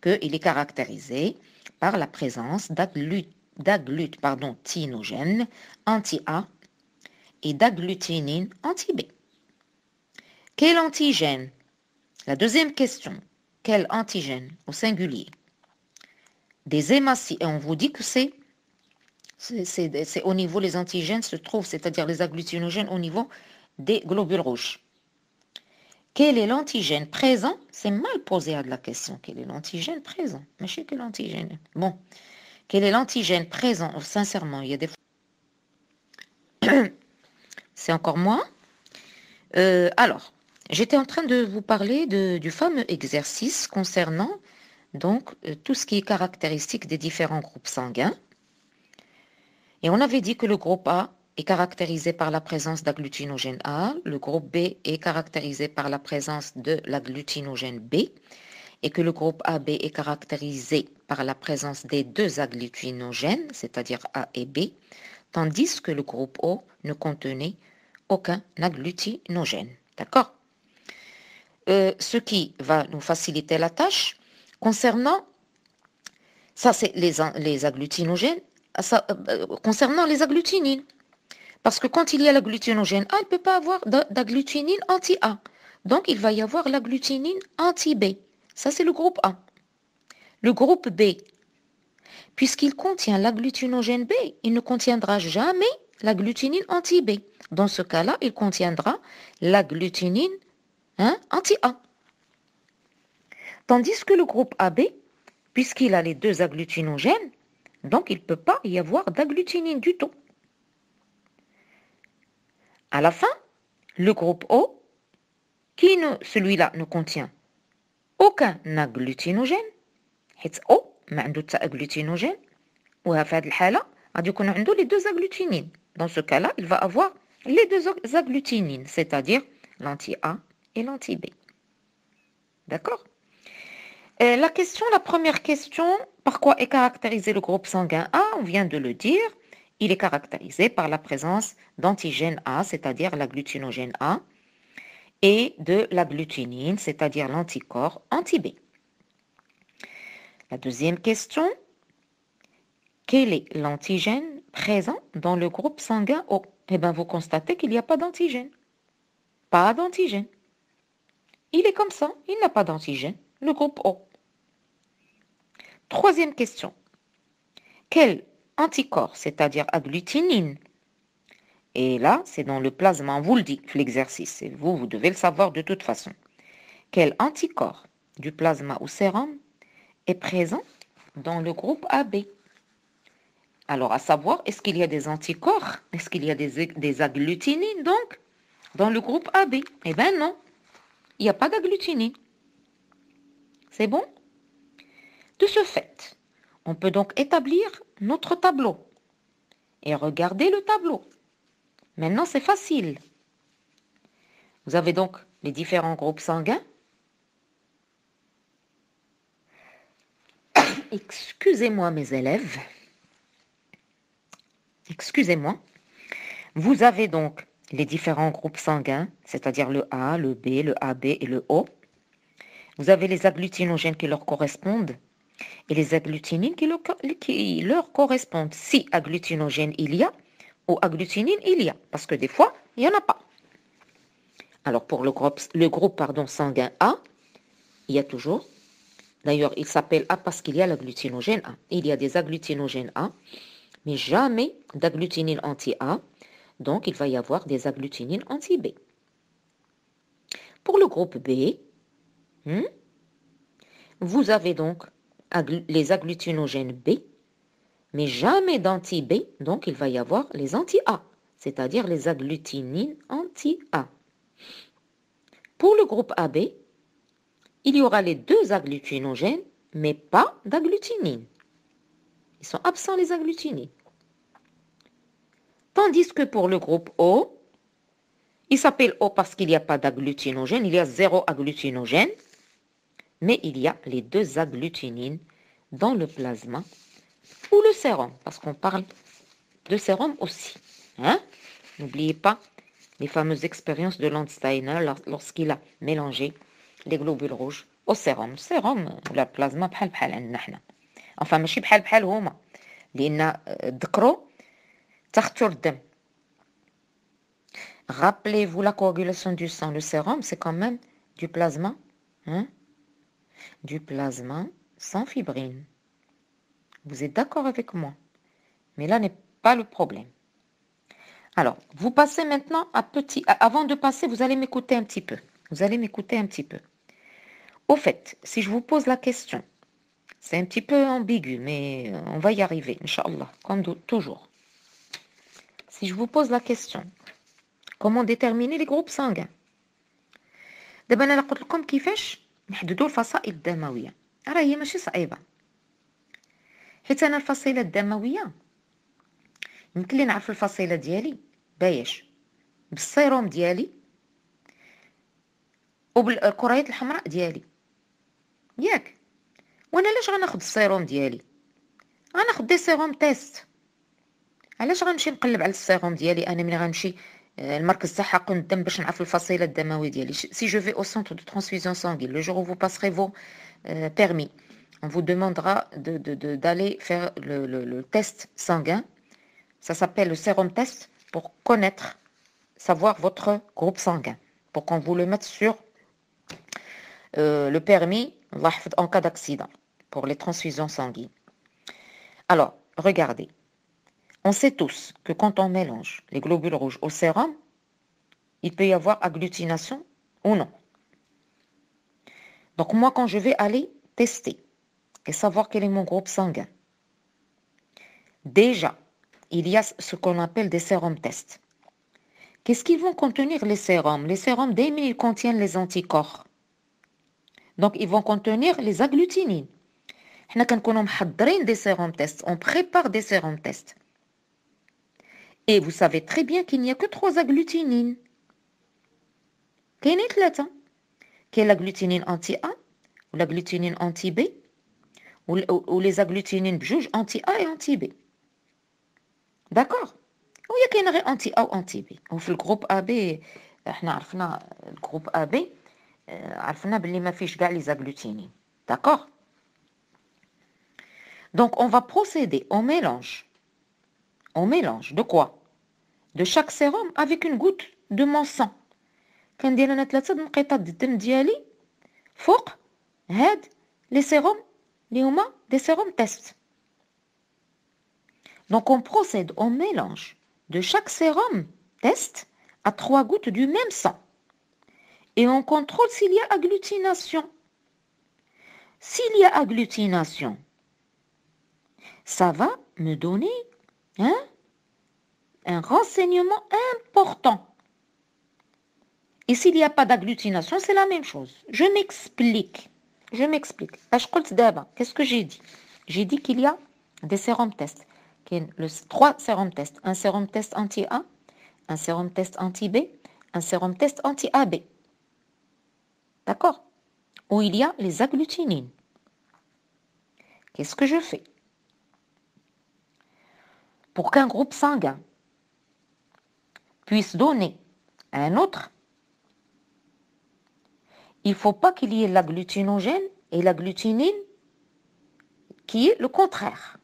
qu'il est caractérisé par la présence d'agglutinogène anti-A et d'agglutinine anti-B. Quel antigène? La deuxième question. Quel antigène au singulier? Des hématies. Et on vous dit que c'est au niveau, les antigènes se trouvent, c'est-à-dire les agglutinogènes au niveau des globules rouges. Quel est l'antigène présent? C'est mal posé à de la question. Quel est l'antigène présent? Mais je sais que l'antigène. Bon. Quel est l'antigène présent? Oh, sincèrement, il y a des... C'est encore moi. Alors, j'étais en train de vous parler du fameux exercice concernant donc tout ce qui est caractéristique des différents groupes sanguins. Et on avait dit que le groupe A est caractérisé par la présence d'agglutinogène A, le groupe B est caractérisé par la présence de l'agglutinogène B, et que le groupe AB est caractérisé par la présence des deux agglutinogènes, c'est-à-dire A et B, tandis que le groupe O ne contenait aucun agglutinogène. D'accord? Ce qui va nous faciliter la tâche concernant, ça c'est les agglutinogènes, concernant les agglutinines. Parce que quand il y a l'agglutinogène A, il ne peut pas avoir d'agglutinine anti-A. Donc il va y avoir l'agglutinine anti-B. Ça c'est le groupe A. Le groupe B, puisqu'il contient l'agglutinogène B, il ne contiendra jamais l'agglutinine anti-B. Dans ce cas-là, il contiendra l'agglutinine anti-A. Tandis que le groupe AB, puisqu'il a les deux agglutinogènes, donc il ne peut pas y avoir d'agglutinine du tout. À la fin, le groupe O, celui-là ne contient aucun agglutinogène, حيت O ما عنده حتى agglutinogène, وفي هذه الحالة غادي يكون عنده les deux agglutinines. Dans ce cas-là, il va avoir les deux agglutinines, c'est-à-dire l'anti-A et l'anti-B. D'accord? La première question, par quoi est caractérisé le groupe sanguin A? On vient de le dire, il est caractérisé par la présence d'antigène A, c'est-à-dire l'agglutinogène A, et de l'agglutinine, c'est-à-dire l'anticorps anti-B. La deuxième question, quel est l'antigène présent dans le groupe sanguin O? Eh bien, vous constatez qu'il n'y a pas d'antigène. Pas d'antigène. Il est comme ça, il n'a pas d'antigène, le groupe O. Troisième question, quel anticorps, c'est-à-dire agglutinine? Et là, c'est dans le plasma, on vous le dit, l'exercice, et vous devez le savoir de toute façon. Quel anticorps du plasma ou sérum est présent dans le groupe AB? Alors, à savoir, est-ce qu'il y a des anticorps? Est-ce qu'il y a des agglutinines, donc, dans le groupe AB? Eh bien non, il n'y a pas d'agglutinine. C'est bon? De ce fait, on peut donc établir notre tableau. Et regardez le tableau. Maintenant, c'est facile. Vous avez donc les différents groupes sanguins. Excusez-moi mes élèves. Excusez-moi. Vous avez donc les différents groupes sanguins, c'est-à-dire le A, le B, le AB et le O. Vous avez les agglutinogènes qui leur correspondent et les agglutinines qui leur correspondent. Si agglutinogène il y a ou agglutinine il y a, parce que des fois, il n'y en a pas. Alors pour le groupe sanguin A, il y a toujours, d'ailleurs il s'appelle A parce qu'il y a l'agglutinogène A. Il y a des agglutinogènes A, mais jamais d'agglutinine anti-A, donc il va y avoir des agglutinines anti-B. Pour le groupe B, vous avez donc les agglutinogènes B, mais jamais d'anti-B, donc il va y avoir les anti-A, c'est-à-dire les agglutinines anti-A. Pour le groupe AB, il y aura les deux agglutinogènes, mais pas d'agglutinine. Ils sont absents les agglutinines. Tandis que pour le groupe O, il s'appelle O parce qu'il n'y a pas d'agglutinogène, il y a 0 agglutinogène, mais il y a les deux agglutinines dans le plasma ou le sérum, parce qu'on parle de sérum aussi. N'oubliez pas les fameuses expériences de Landsteiner lorsqu'il a mélangé les globules rouges au sérum. Sérum ولا plasma بحال عندنا حنا. Enfin ماشي بحال هما لأن ذكروا تختر الدم. Rappelez-vous la coagulation du sang. Le sérum, c'est quand même du plasma, du plasma sans fibrine. Vous êtes d'accord avec moi? Mais là n'est pas le problème. Alors, vous passez maintenant avant de passer, vous allez m'écouter un petit peu. Vous allez m'écouter un petit peu. Au fait, si je vous pose la question, C'est un petit peu ambigu, mais on va y arriver, Inch'Allah, comme toujours. Si je vous pose la question, comment déterminer les groupes sanguins? دابا انا قلت لكم كيفاش نحددوا الفصائل الدمويه. راه هي ماشي صعيبه، حيت انا الفصيله الدمويه يمكن لي نعرف الفصيله ديالي بايش بالسيروم ديالي وبالكريات الحمراء ديالي، ياك؟ وانا علاش غناخذ السيروم ديالي؟ غناخذ دي سيروم تيست. علاش غنمشي نقلب على السيروم ديالي انا ملي غنمشي المركز تاع حقن الدم باش نعرف الفصيله الدمويه ديالي؟ Si je vais au centre de transfusion sanguine, le jour où vous passerez vos permis, on vous demandera d'aller faire le test sanguin. Ça s'appelle le sérum test pour connaître, savoir votre groupe sanguin, pour qu'on vous le mette sur le permis en cas d'accident pour les transfusions sanguines. Alors, regardez. On sait tous que quand on mélange les globules rouges au sérum, il peut y avoir agglutination ou non. Donc moi, quand je vais aller tester et savoir quel est mon groupe sanguin, déjà, il y a ce qu'on appelle des sérums tests. Qu'est-ce qu'ils vont contenir les sérums? Les sérums, dès ils contiennent les anticorps. Donc, ils vont contenir les agglutinines. Nous avons des sérums tests. On prépare des sérums tests. Et vous savez très bien qu'il n'y a que 3 agglutinines. كاينين 3. كاين l'agglutinine anti-A ou l'agglutinine anti-B ou les agglutinines بجوج anti-A et anti-B. D'accord? ويا كاين غير anti-A و anti-B. وفي الجروب AB احنا عرفنا الجروب AB عرفنا باللي ما فيش كاع les agglutinines. D'accord? Donc on va procéder au mélange. On mélange de quoi? De chaque sérum avec une goutte de mon sang. كندير انا 3 نقيطات الدم ديالي فوق هاد لي سيروم اللي هما دي سيروم تيست. Donc on procède au mélange de chaque sérum test à 3 gouttes du même sang. Et on contrôle s'il y a agglutination. S'il y a agglutination, ça va me donner un renseignement important. Et s'il n'y a pas d'agglutination, c'est la même chose. Je m'explique. Qu'est-ce que j'ai dit? J'ai dit qu'il y a des sérums tests. 3 sérums tests. Un sérum test anti-A, un sérum test anti-B, un sérum test anti-AB. D'accord? Où il y a les agglutinines. Qu'est-ce que je fais? Pour qu'un groupe sanguin puisse donner à un autre, il ne faut pas qu'il y ait l'agglutinogène et l'agglutinine qui est le contraire.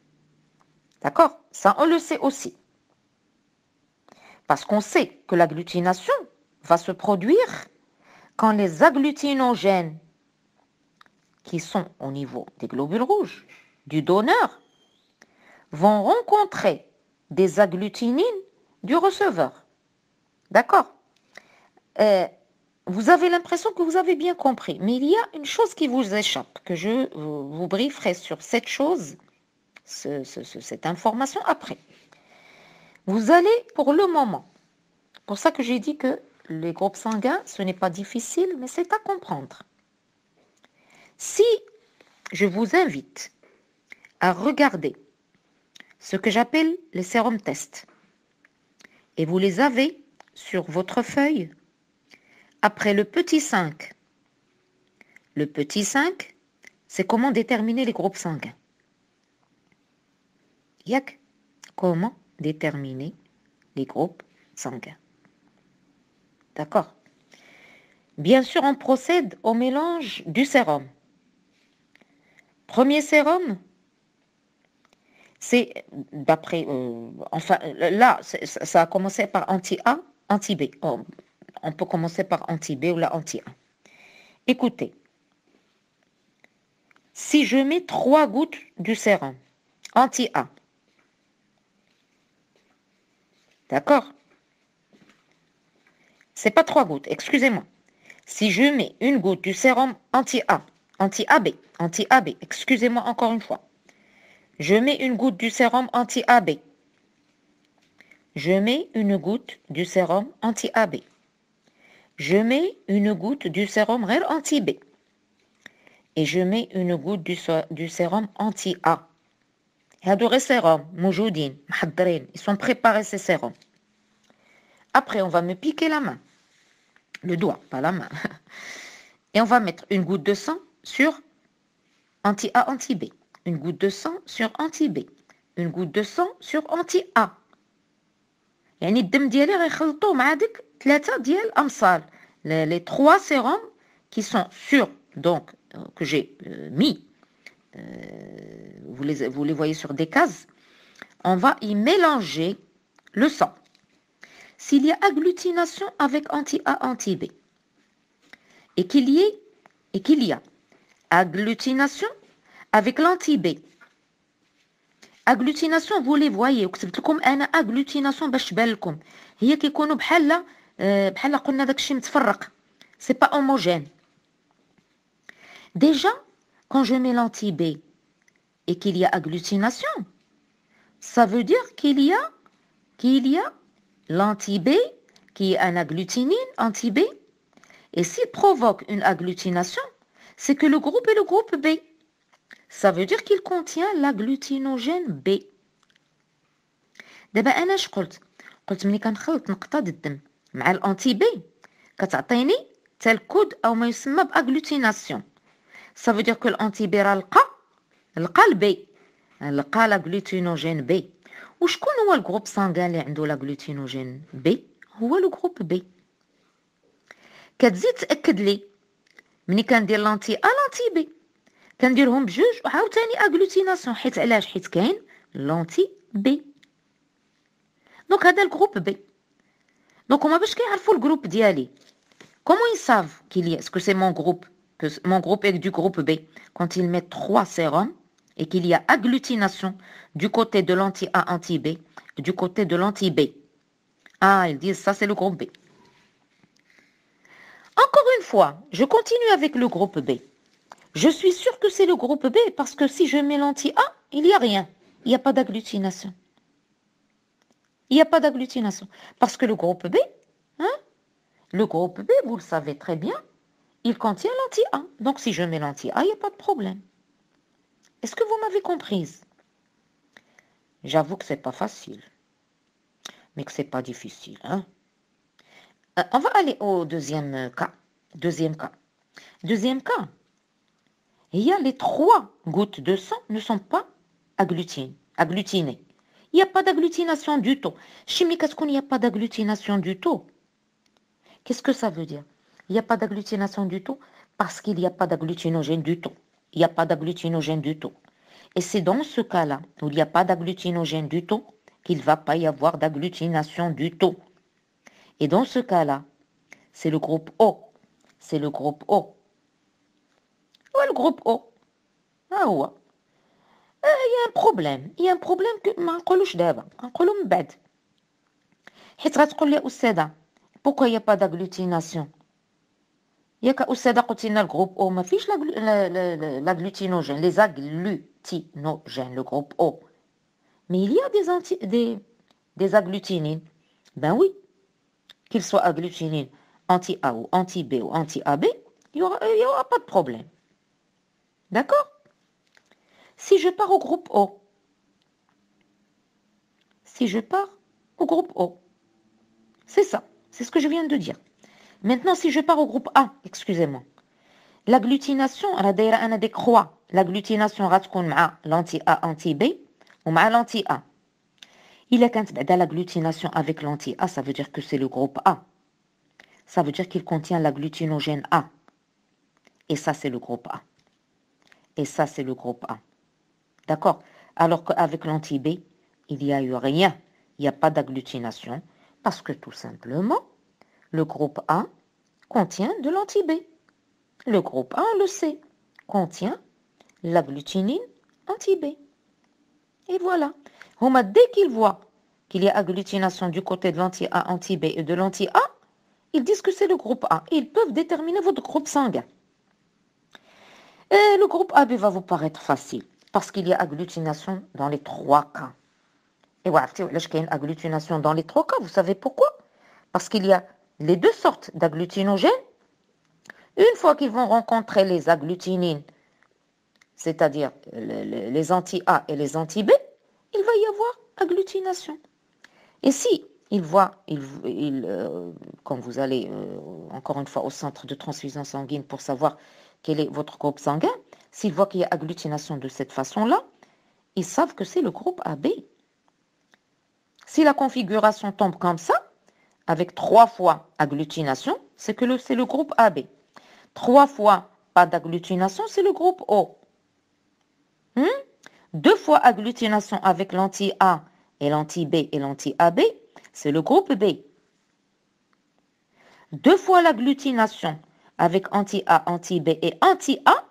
D'accord? Ça, on le sait aussi. Parce qu'on sait que l'agglutination va se produire quand les agglutinogènes qui sont au niveau des globules rouges du donneur vont rencontrer des agglutinines du receveur. D'accord? Vous avez l'impression que vous avez bien compris, mais il y a une chose qui vous échappe, que je vous brieferai sur cette chose, cette information après. Vous allez pour le moment, pour ça que j'ai dit que les groupes sanguins, ce n'est pas difficile, mais c'est à comprendre. Si je vous invite à regarder ce que j'appelle les sérums tests, et vous les avez sur votre feuille, après le petit 5. Le petit 5, c'est comment déterminer les groupes sanguins. Yak, comment déterminer les groupes sanguins. D'accord? Bien sûr, on procède au mélange du sérum. Premier sérum, c'est d'après... enfin, là, ça a commencé par anti-A, anti-B. On peut commencer par anti-B ou la anti-A. Écoutez, si je mets 3 gouttes du sérum anti-A, d'accord? C'est pas 3 gouttes, excusez-moi. Si je mets une goutte du sérum anti-A, anti-AB, anti-AB. Excusez-moi encore une fois. Je mets une goutte du sérum anti-AB. Je mets une goutte du sérum anti-AB. Je mets une goutte du sérum غير anti-B. Et je mets une goutte du sérum anti-A. هادو غير sérum, موجودين, محضرين. Ils sont préparés ces sérums. Après, on va me piquer la main. Le doigt, pas la main. Et on va mettre une goutte de sang sur anti-A, anti-B. Une goutte de sang sur anti-B. Une goutte de sang sur anti-A. يعني الدم ديالي غيخلطوه مع ديك 3 ديال امصال. Les 3 sérums qui sont sur, donc, que j'ai mis, vous les voyez sur des cases, on va y mélanger le sang. S'il y a agglutination avec anti-A, anti-B, et qu'il y a agglutination avec l'anti-B. Agglutination, vous les voyez, وكتبت لكم انا agglutination باش تبان لكم. هي كيكونوا بحال قلنا داكشي متفرق. C'est pas homogène. Déjà, quand je mets l'anti-B et qu'il y a agglutination, ça veut dire qu'il y a l'anti-B qui est un agglutinine, anti-B. Et s'il provoque une agglutination, c'est que le groupe est le groupe B. Ça veut dire qu'il contient l'agglutinogène B. دابا انا اش قلت ملي كنخلط نقطه الدم مع الانتي بي كتعطيني تال كود او ما يسمى باغلوتيناسيون. Ça veut dire que l'anti B راه لقى البي، لقى l'agglutinogène B. وشكون هو الجروب سانغان اللي عنده l'agglutinogène B؟ هو لو جروب B. كتزيد تاكد لي ملي كندير لانتي A لانتي B كنديرهم بجوج وعاوتاني اغلوتيناسيون. حيت علاش؟ حيت كاين لونتي بي. دونك هذا الجروب بي. دونك هما باش كيعرفوا الجروب ديالي comment ils savent qu'il y a, est-ce que c'est mon groupe, que mon groupe est du groupe B, quand ils mettent 3 sérums et qu'il y a agglutination du côté de l'anti-A, anti-B, du côté de l'anti-B. Ah, ils disent ça c'est le groupe B. Encore une fois, je continue avec le groupe B. Je suis sûre que c'est le groupe B parce que si je mets l'anti-A, il n'y a rien. Il n'y a pas d'agglutination. Il n'y a pas d'agglutination. Parce que le groupe B, le groupe B, vous le savez très bien, il contient l'anti-A. Donc si je mets l'anti-A, il n'y a pas de problème. Est-ce que vous m'avez comprise? J'avoue que c'est pas facile. Mais que c'est pas difficile. On va aller au deuxième cas. Deuxième cas. Il y a les 3 gouttes de sang ne sont pas agglutinées. Il n'y a pas d'agglutination du tout. Chimique, est-ce qu'il n'y a pas d'agglutination du tout? Qu'est-ce que ça veut dire? Il n'y a pas d'agglutination du tout parce qu'il n'y a pas d'agglutinogène du tout. Il n'y a pas d'agglutinogène du tout. Et c'est dans ce cas-là, où il n'y a pas d'agglutinogène du tout, qu'il ne va pas y avoir d'agglutination du tout. Et dans ce cas-là, c'est le groupe O. C'est le groupe O. Le groupe O. هو il y a un problème que ما نقولوش دابا نقولو من بعد حيت غتقول لي استاذه pourquoi il y a pas d'agglutination ياك استاذه قلتي لنا الجروب او ما فيش l'agglutinogène les agglutinogènes le groupe O mais il y a des agglutinines. Ben oui, qu'ils soient agglutinines anti-A ou anti-B ou anti-AB, il y aura pas de problème. D'accord? Si je pars au groupe O, c'est ça, c'est ce que je viens de dire. Maintenant, si je pars au groupe A, excusez-moi, l'agglutination, أنا ديك croix, l'agglutination غتكون مع l'anti-A, anti-B ou مع l'anti-A. Il a quand l'agglutination avec l'anti-A, ça veut dire que c'est le groupe A. Ça veut dire qu'il contient l'agglutinogène A. Et ça, c'est le groupe A. Et ça, c'est le groupe A. D'accord? Alors qu'avec l'anti-B, il n'y a eu rien. Il n'y a pas d'agglutination. Parce que tout simplement, le groupe A contient de l'anti-B. Le groupe A, on le sait, contient l'agglutinine anti-B. Et voilà. Dès qu'ils voient qu'il y a agglutination du côté de l'anti-A, anti-B et de l'anti-A, ils disent que c'est le groupe A. Ils peuvent déterminer votre groupe sanguin. Et le groupe AB va vous paraître facile, parce qu'il y a agglutination dans les trois cas. Et voilà, qu'il y a une agglutination dans les trois cas, vous savez pourquoi? Parce qu'il y a les deux sortes d'agglutinogènes. Une fois qu'ils vont rencontrer les agglutinines, c'est-à-dire les anti-A et les anti-B, il va y avoir agglutination. Et si il voit, quand vous allez encore une fois au centre de transfusion sanguine pour savoir quel est votre groupe sanguin, s'il voit qu'il y a agglutination de cette façon-là, ils savent que c'est le groupe AB. Si la configuration tombe comme ça, avec 3 fois agglutination, c'est le groupe AB. 3 fois pas d'agglutination, c'est le groupe O. 2 fois agglutination avec l'anti-A et l'anti-B et l'anti-AB, c'est le groupe B. 2 fois l'agglutination avec anti-A, anti-B et anti-A,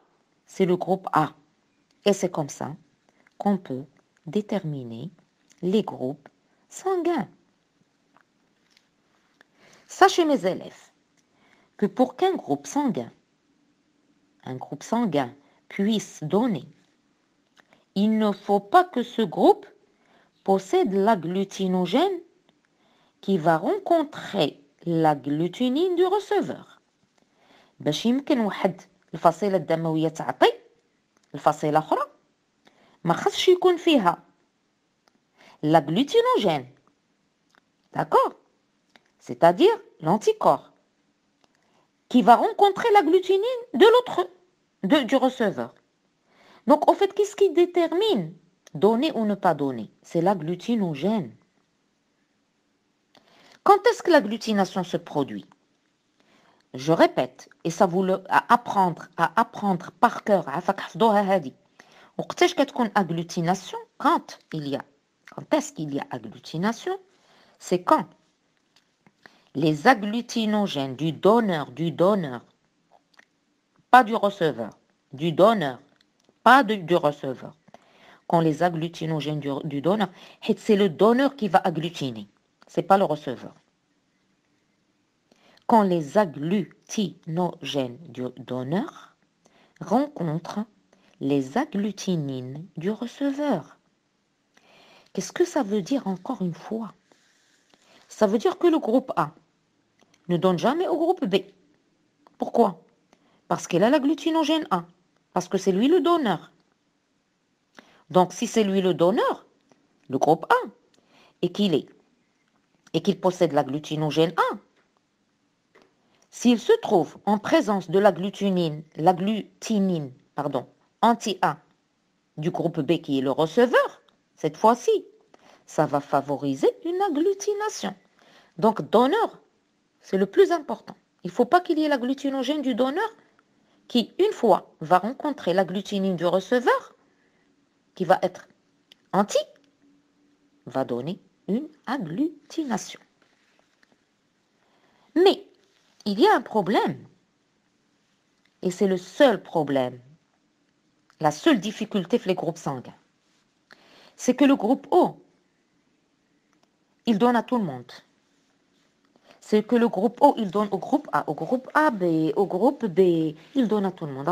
c'est le groupe A. Et c'est comme ça qu'on peut déterminer les groupes sanguins. Sachez mes élèves que pour qu'un groupe sanguin puisse donner, il ne faut pas que ce groupe possède l'agglutinogène qui va rencontrer l'agglutinine du receveur. باش يمكن واحد الفصيلة الدموية تعطي الفصيلة أخرى ما خصش يكون فيها l'agglutinogène. D'accord? C'est-à-dire l'anticorps qui va rencontrer l'agglutinine de l'autre, du receveur. Donc, au fait, qu'est-ce qui détermine donner ou ne pas donner? C'est l'agglutinogène. Quand est-ce que l'agglutination se produit? Je répète, et ça vous le apprendre par cœur. وقتاش كتكون agglutination? Quand est-ce qu'il y a agglutination? C'est quand les agglutinogènes du donneur, pas du receveur, du donneur, pas du receveur. Quand les agglutinogènes du donneur, c'est le donneur qui va agglutiner, c'est pas le receveur. Quand les agglutinogènes du donneur rencontrent les agglutinines du receveur. Qu'est-ce que ça veut dire encore une fois? Ça veut dire que le groupe A ne donne jamais au groupe B. Pourquoi? Parce qu'il a l'agglutinogène A, parce que c'est lui le donneur. Donc si c'est lui le donneur, le groupe A, et qu'il possède l'agglutinogène A, s'il se trouve en présence de l'agglutinine anti-A du groupe B qui est le receveur, cette fois-ci, ça va favoriser une agglutination. Donc donneur, c'est le plus important. Il ne faut pas qu'il y ait l'agglutinogène du donneur qui, une fois, va rencontrer l'agglutinine du receveur, qui va être anti, va donner une agglutination. Mais il y a un problème, et c'est le seul problème, la seule difficulté pour les groupes sanguins. C'est que le groupe O, il donne à tout le monde. C'est que le groupe O, il donne au groupe A, au groupe AB, au groupe B, il donne à tout le monde.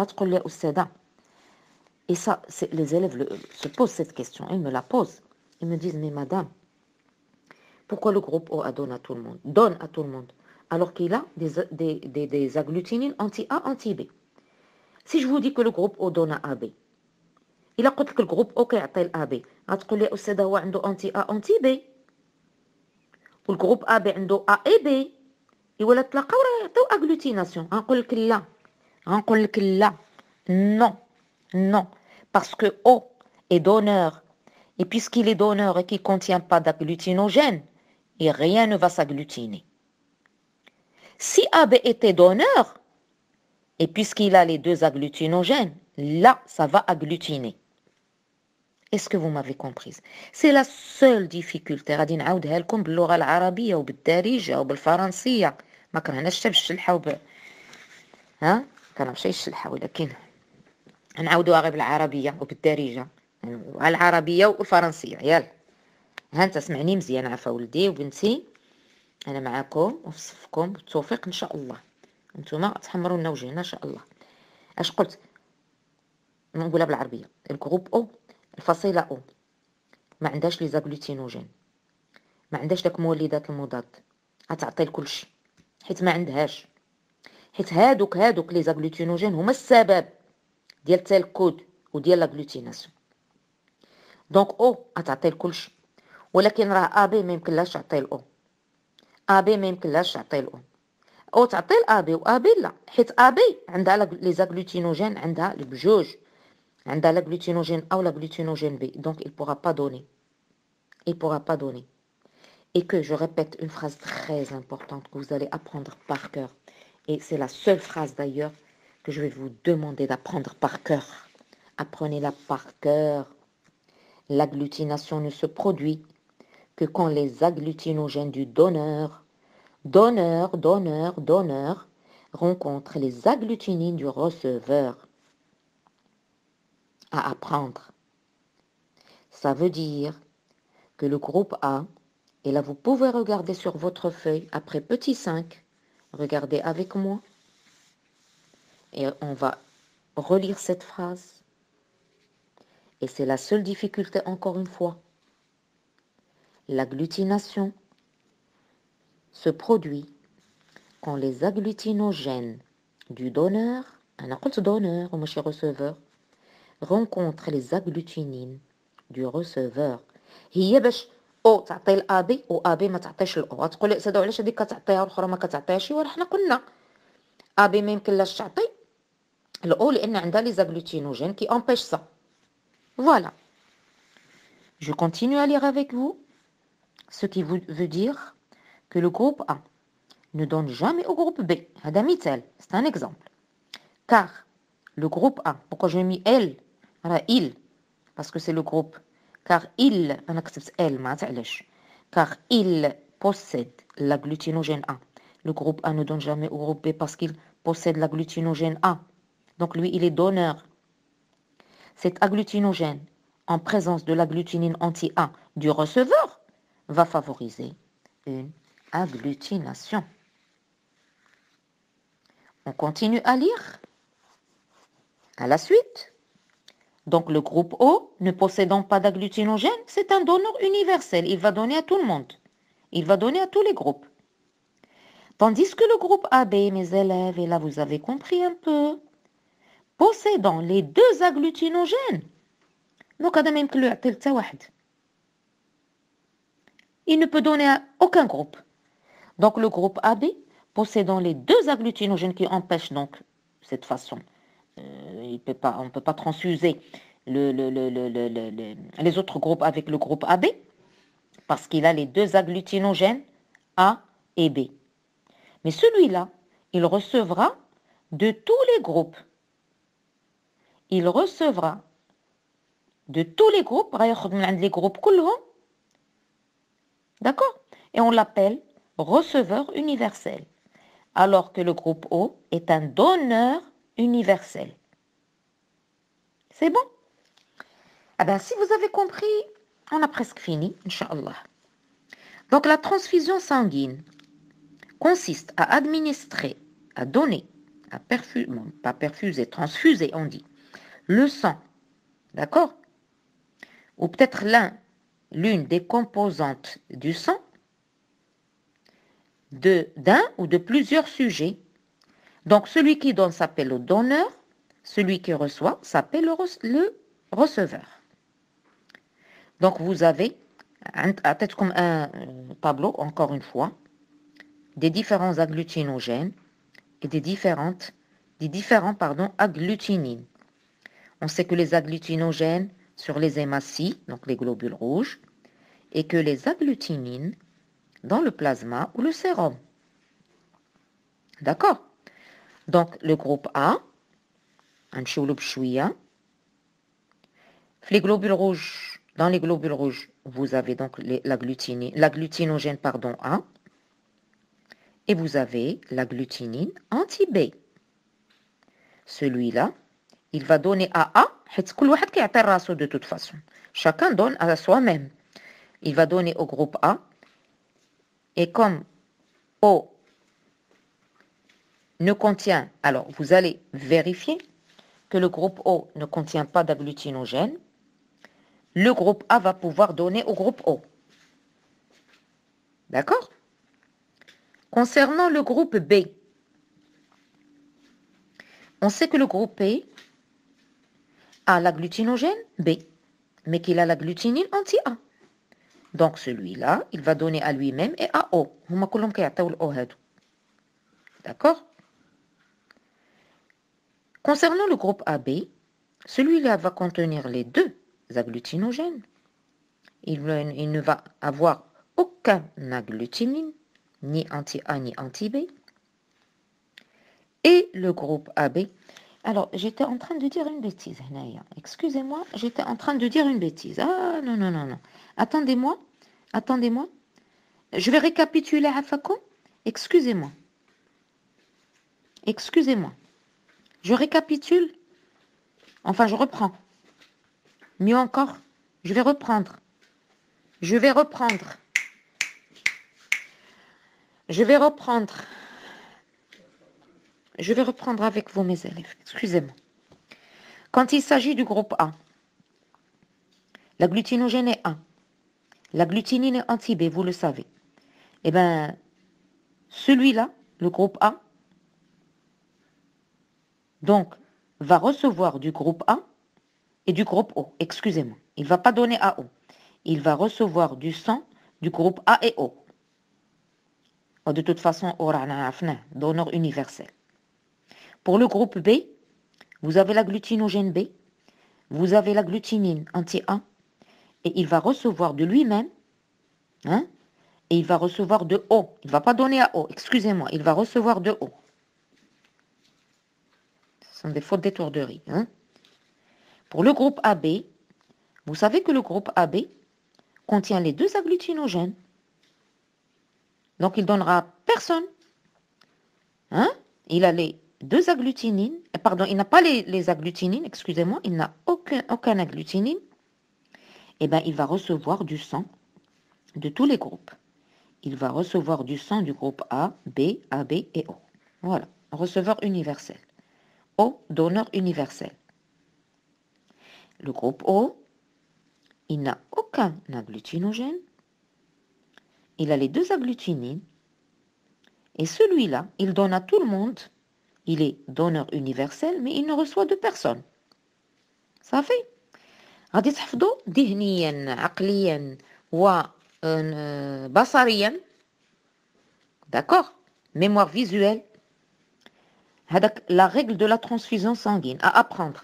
Et ça, les élèves se posent cette question, ils me la posent. Ils me disent, mais madame, pourquoi le groupe O donne à tout le monde, alors qu'il a des agglutinines anti-A, anti-B? Si je vous dis que le groupe O donne à AB, il a dit que le groupe O كيعطي الAB, غتقول لي أستاذة هو عنده anti-A, anti-B. والجروب AB عنده A et B. ولا تلاقاو راه يعطيو agglutination. غنقول لك لا. Non. Parce que O est donneur. Et puisqu'il est donneur et qu'il ne contient pas d'agglutinogène, et rien ne va s'agglutiner. Si AB était donneur, et puisqu'il a les deux agglutinogènes, là, ça va agglutiner. Est-ce que vous m'avez comprise? C'est la seule difficulté. غادي نعاودها لكم باللغة العربية وبالدارجة وبالفرنسية. ما كرهناش حتى بالشلحة كنعرفش الشلحة، ولكن نعاودوها غير بالعربية وبالدارجة، العربية والفرنسية. يلا انت سمعني مزيان عفا ولدي وبنتي، انا معاكم وفي صفكم بالتوفيق ان شاء الله. انتوما تحمروا لنا وجهنا ان شاء الله. اش قلت؟ نقولها بالعربية. الجروب او الفصيلة او ما عندهاش لي زاغلوتينوجين، ما عندهاش داك مولدات المضاد، غتعطي لكلشي حيت ما عندهاش، حيت هادوك لي زاغلوتينوجين هما السبب ديال التلكد وديال لاغلوتيناسيون. دونك او غتعطي لكلشي، ولكن راه ابي ما يمكنلاش تعطي الاو، ابي ما يمكنلاش تعطي الاو، او تعطي الابي وابي لا، حيت ابي عندها لي زاغلوتينوجين، عندها بجوج، عندها لاغلوتينوجين او لاغلوتينوجين بي، donc il pourra pas donner, il pourra pas donner. Et que je répète une phrase très importante que vous allez apprendre par cœur, et c'est la seule phrase d'ailleurs que je vais vous demander d'apprendre par cœur. Apprenez-la par cœur. L'agglutination ne se produit que quand les agglutinogènes du donneur rencontrent les agglutinines du receveur. À apprendre. Ça veut dire que le groupe A, et là vous pouvez regarder sur votre feuille après petit 5, regardez avec moi, et on va relire cette phrase. Et c'est la seule difficulté encore une fois. L'agglutination se produit quand les agglutinogènes du donneur, un donneur ou monsieur receveur, rencontrent les agglutinines du receveur. هي باش او تعطي الابي وابي ما تعطيش الاو. غتقول لي استاذ علاش هذيك كتعطيها والاخرى ما كتعطيهاش؟ وراه حنا قلنا ابي ما يمكنلاش تعطي الاو لان عندها لي زاغلوتينوجين qui empêchent ça. Voilà. Je continue à lire avec vous, ce qui veut dire que le groupe A ne donne jamais au groupe B. هذا مثال, c'est un exemple. Car le groupe A, pourquoi j'ai mis L, il, parce que c'est le groupe, car il, أنا كتبت L ما تعلش, car il possède l'agglutinogène A. Le groupe A ne donne jamais au groupe B parce qu'il possède l'agglutinogène A. Donc lui, il est donneur. Cet agglutinogène, en présence de l'agglutinine anti-A du receveur, va favoriser une agglutination. On continue à lire. À la suite. Donc le groupe O, ne possédant pas d'agglutinogène, c'est un donneur universel. Il va donner à tout le monde. Il va donner à tous les groupes. Tandis que le groupe AB, mes élèves, et là vous avez compris un peu, possédant les deux agglutinogènes, donc il ne peut donner à aucun groupe. Donc le groupe AB, possédant les deux agglutinogènes qui empêchent donc cette façon, on ne peut pas transfuser les autres groupes avec le groupe AB parce qu'il a les deux agglutinogènes A et B. Mais celui-là, il recevra de tous les groupes. Il recevra de tous les groupes, les groupes d'accord? Et on l'appelle receveur universel. Alors que le groupe O est un donneur universel. C'est bon? Ah ben, si vous avez compris, on a presque fini, Inch'Allah. Donc la transfusion sanguine consiste à administrer, à donner, à perfuser, bon, pas perfuser, transfuser on dit, le sang, d'accord? Ou peut-être l'une des composantes du sang d'un ou de plusieurs sujets. Donc celui qui donne s'appelle le donneur, celui qui reçoit s'appelle le receveur. Donc vous avez à tête comme un tableau, encore une fois, des différents agglutinogènes et des différents agglutinines. On sait que les agglutinogènes sur les hématies, donc les globules rouges, et que les agglutinines dans le plasma ou le sérum. D'accord? Donc le groupe A, les globules rouges, dans les globules rouges, vous avez donc l'agglutinogène A, et vous avez l'agglutinine anti-B. Celui-là, il va donner à A, de toute façon. Chacun donne à soi-même. Il va donner au groupe A, et comme O ne contient, alors vous allez vérifier que le groupe O ne contient pas d'agglutinogène, le groupe A va pouvoir donner au groupe O. D'accord? Concernant le groupe B, on sait que le groupe B a l'agglutinogène B, mais qu'il a l'agglutinine anti-A. Donc celui-là, il va donner à lui-même et à O. D'accord? Concernant le groupe AB, celui-là va contenir les deux agglutinogènes. Il ne va avoir aucun agglutinine, ni anti-A ni anti-B. Et le groupe AB, alors j'étais en train de dire une bêtise, excusez-moi, j'étais en train de dire une bêtise. Ah non, non, non, non. Attendez-moi, attendez-moi. Je vais récapituler Afakou. Excusez-moi. Excusez-moi. Je récapitule. Enfin, je reprends. Mieux encore, je vais reprendre. Je vais reprendre. Je vais reprendre. Je vais reprendre avec vous, mes élèves. Excusez-moi. Quand il s'agit du groupe A, l'agglutinogène est A. La glutinine est anti-B, vous le savez. Eh bien, celui-là, le groupe A, donc, va recevoir du groupe A et du groupe O. Excusez-moi. Il ne va pas donner à O. Il va recevoir du sang du groupe A et O. De toute façon, donneur universel. Pour le groupe B, vous avez l'agglutinogène B, vous avez la glutinine anti-A, et il va recevoir de lui-même, et il va recevoir de O. Il ne va pas donner à O, excusez-moi, il va recevoir de O. Ce sont des fautes d'étourderie. Pour le groupe AB, vous savez que le groupe AB contient les deux agglutinogènes. Donc il donnera personne. Il a les deux agglutinines, pardon, il n'a pas les agglutinines, excusez-moi, il n'a aucun agglutinine. Eh bien, il va recevoir du sang de tous les groupes. Il va recevoir du sang du groupe A, B, AB et O. Voilà, receveur universel. O, donneur universel. Le groupe O, il n'a aucun agglutinogène. Il a les deux agglutinines. Et celui-là, il donne à tout le monde. Il est donneur universel, mais il ne reçoit de personne. Ça fait. غادي تحفظوا ذهنيا عقليا وبصريا. D'accord? Mémoire visuelle. هذاك la règle de la transfusion sanguine à apprendre.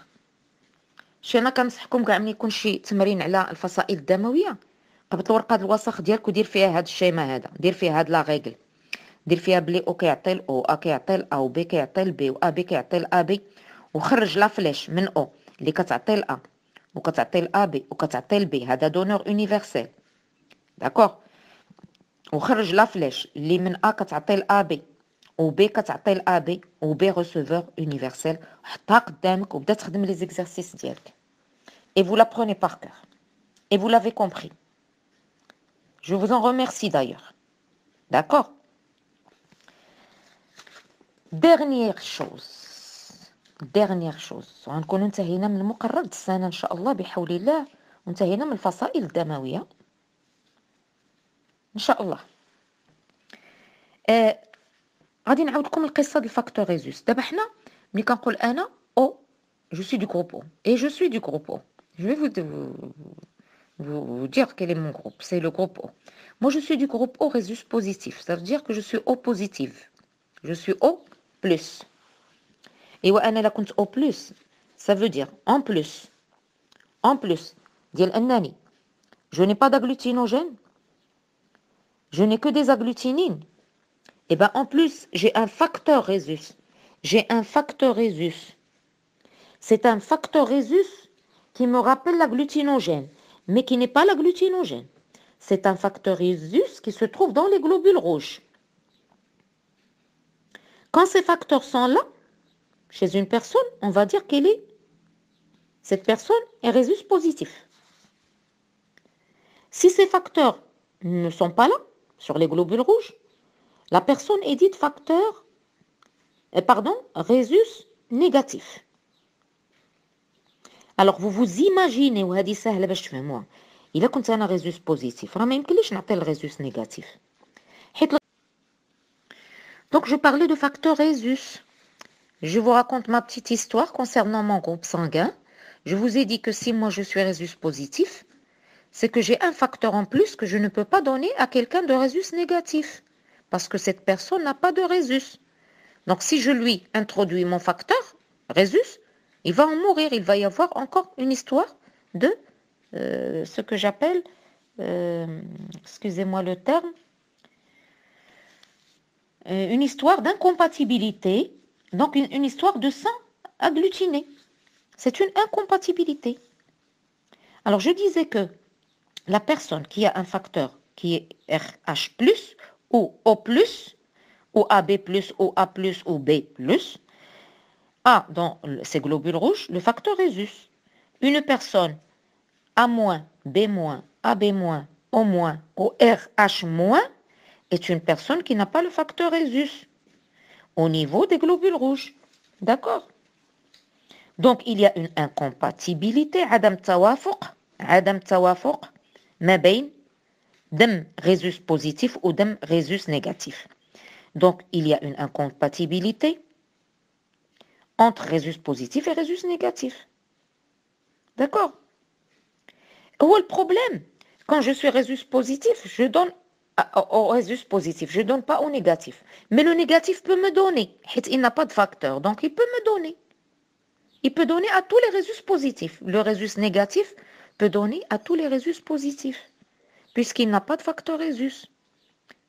انا كنصحكم كاع ملي يكون شي تمرين على الفصائل الدمويه قبط الورقه الوسخ ديالك ودير فيها هذا الشيما هذا، دير فيها هاد لا ريغل، دير فيها بلي او كيعطي الاو، ا كيعطي الا، وبي كيعطي البي، و ابي كيعطي الابي، وخرج لا فليش من او اللي كتعطي الا وكتعطي الابي وكتعطي البي، هذا دونور يونيفرسيل. داكوغ؟ وخرج لا فليش اللي من ا كتعطي الابي وبي كتعطي الابي وبي ريسيفور يونيفرسيل. حطها قدامك وبدا تخدم لي زيكزارسيس ديالك. Et vous l'apprenez par cœur. Et vous l'avez compris. Je vous en remercie d'ailleurs. D'accord? Dernière chose. غنكونوا انتهينا من مقرر السنة إن شاء الله بحول الله، وانتهينا من الفصائل الدموية إن شاء الله. غادي نعاود لكم القصة ديال الفاكتور ريزوس. دابا حنا ملي كنقول أنا أو جو سوي دو غروب أو et je suis du groupe O. Je vais vous dire quel est mon groupe. C'est le groupe O. Moi, je suis du groupe O résus positif. Ça veut dire que je suis O positive. Je suis O plus. Et وأنا لا كنت O plus, ça veut dire en plus. En plus. ديال أنني je n'ai pas d'agglutinogène. Je n'ai que des agglutinines. Et bien en plus, j'ai un facteur résus. J'ai un facteur résus. C'est un facteur résus qui me rappelle l'agglutinogène, mais qui n'est pas l'agglutinogène. C'est un facteur résus qui se trouve dans les globules rouges. Quand ces facteurs sont là, chez une personne, on va dire cette personne est résus positif. Si ces facteurs ne sont pas là, sur les globules rouges, la personne est dite résus négatif. Alors, vous vous imaginez, وهذه سهلة باش تفهموها. إلا كنت أنا ريزوس بوزيتيف راه ما يمكنليش نعطي الريزوس نيجاتيف. حيت Donc, je parlais de facteur Rhésus. Je vous raconte ma petite histoire concernant mon groupe sanguin. Je vous ai dit que si moi je suis Rhésus positif, c'est que j'ai un facteur en plus que je ne peux pas donner à quelqu'un de Rhésus négatif. Parce que cette personne n'a pas de Rhésus. Donc, si je lui introduis mon facteur Rhésus, il va en mourir. Il va y avoir encore une histoire de ce que j'appelle, excusez-moi le terme, une histoire d'incompatibilité, donc une histoire de sang agglutiné. C'est une incompatibilité. Alors, je disais que la personne qui a un facteur qui est RH+, ou O+, ou AB+, ou A+, ou B+, a dans ces globules rouges le facteur Rhésus. Une personne A-, B-, AB-, O-, ou RH- est une personne qui n'a pas le facteur Rhésus au niveau des globules rouges. D'accord? Donc, il y a une incompatibilité, عدم توافق ما بين دم Rhésus positif ou دم Rhésus négatif. Donc, il y a une incompatibilité entre Rhésus positif et Rhésus négatif. D'accord? Où est le problème? Quand je suis Rhésus positif, je donne au Rhésus positif, je ne donne pas au négatif. Mais le négatif peut me donner. Il n'a pas de facteur, donc il peut me donner. Il peut donner à tous les Rhésus positifs. Le Rhésus négatif peut donner à tous les Rhésus positifs, puisqu'il n'a pas de facteur Rhésus.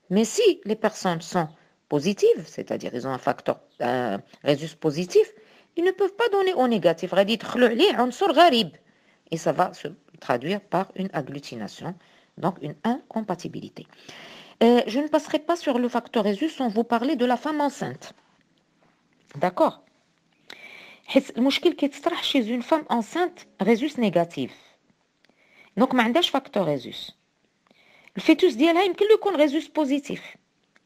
Mais si les personnes sont positives, c'est-à-dire ils ont un facteur Rhésus positif, ils ne peuvent pas donner au négatif. Et ça va se traduire par une agglutination, donc une incompatibilité. Je ne passerai pas sur le facteur Rhésus sans vous parler de la femme enceinte. D'accord? المشكل كيتطرح chez une femme enceinte Rhésus négatif. Donc ما عندهاش facteur Rhésus. الفيتوس ديالها يمكن له يكون Rhésus positif.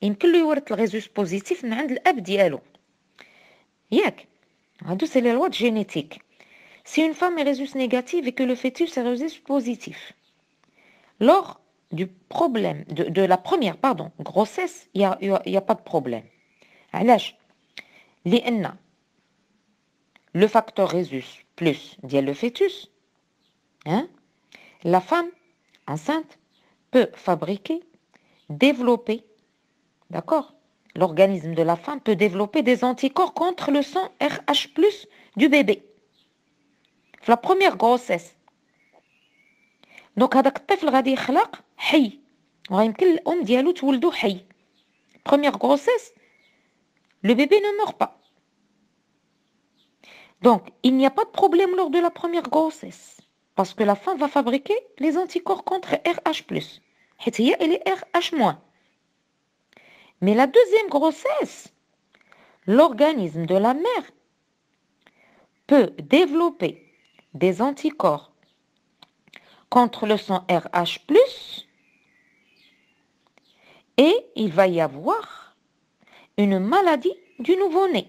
يمكن له يورث الريزوس بوزيتيف من عند الاب ديالو. ياك هادو سي لي لوا جينيتيك. Si une femme est Rhésus négative et que le fœtus est Rhésus positif, lors du problème de la première grossesse, il y a pas de problème. علاش؟ لأن le facteur Rhésus plus ديال le fœtus, hein, la femme enceinte peut fabriquer, développer, d'accord? L'organisme de la femme peut développer des anticorps contre le sang RH+ du bébé. في la première grossesse. Donc هذاك الطفل غادي يخلق حي وغيمكن الام ديالو تولدو حي. Première grossesse, le bébé ne meurt pas. Donc il n'y a pas de problème lors de la première grossesse parce que la femme va fabriquer les anticorps contre RH+. حيت هي elle est RH-. Mais la deuxième grossesse, l'organisme de la mère peut développer des anticorps contre le sang RH+, et il va y avoir une maladie du nouveau-né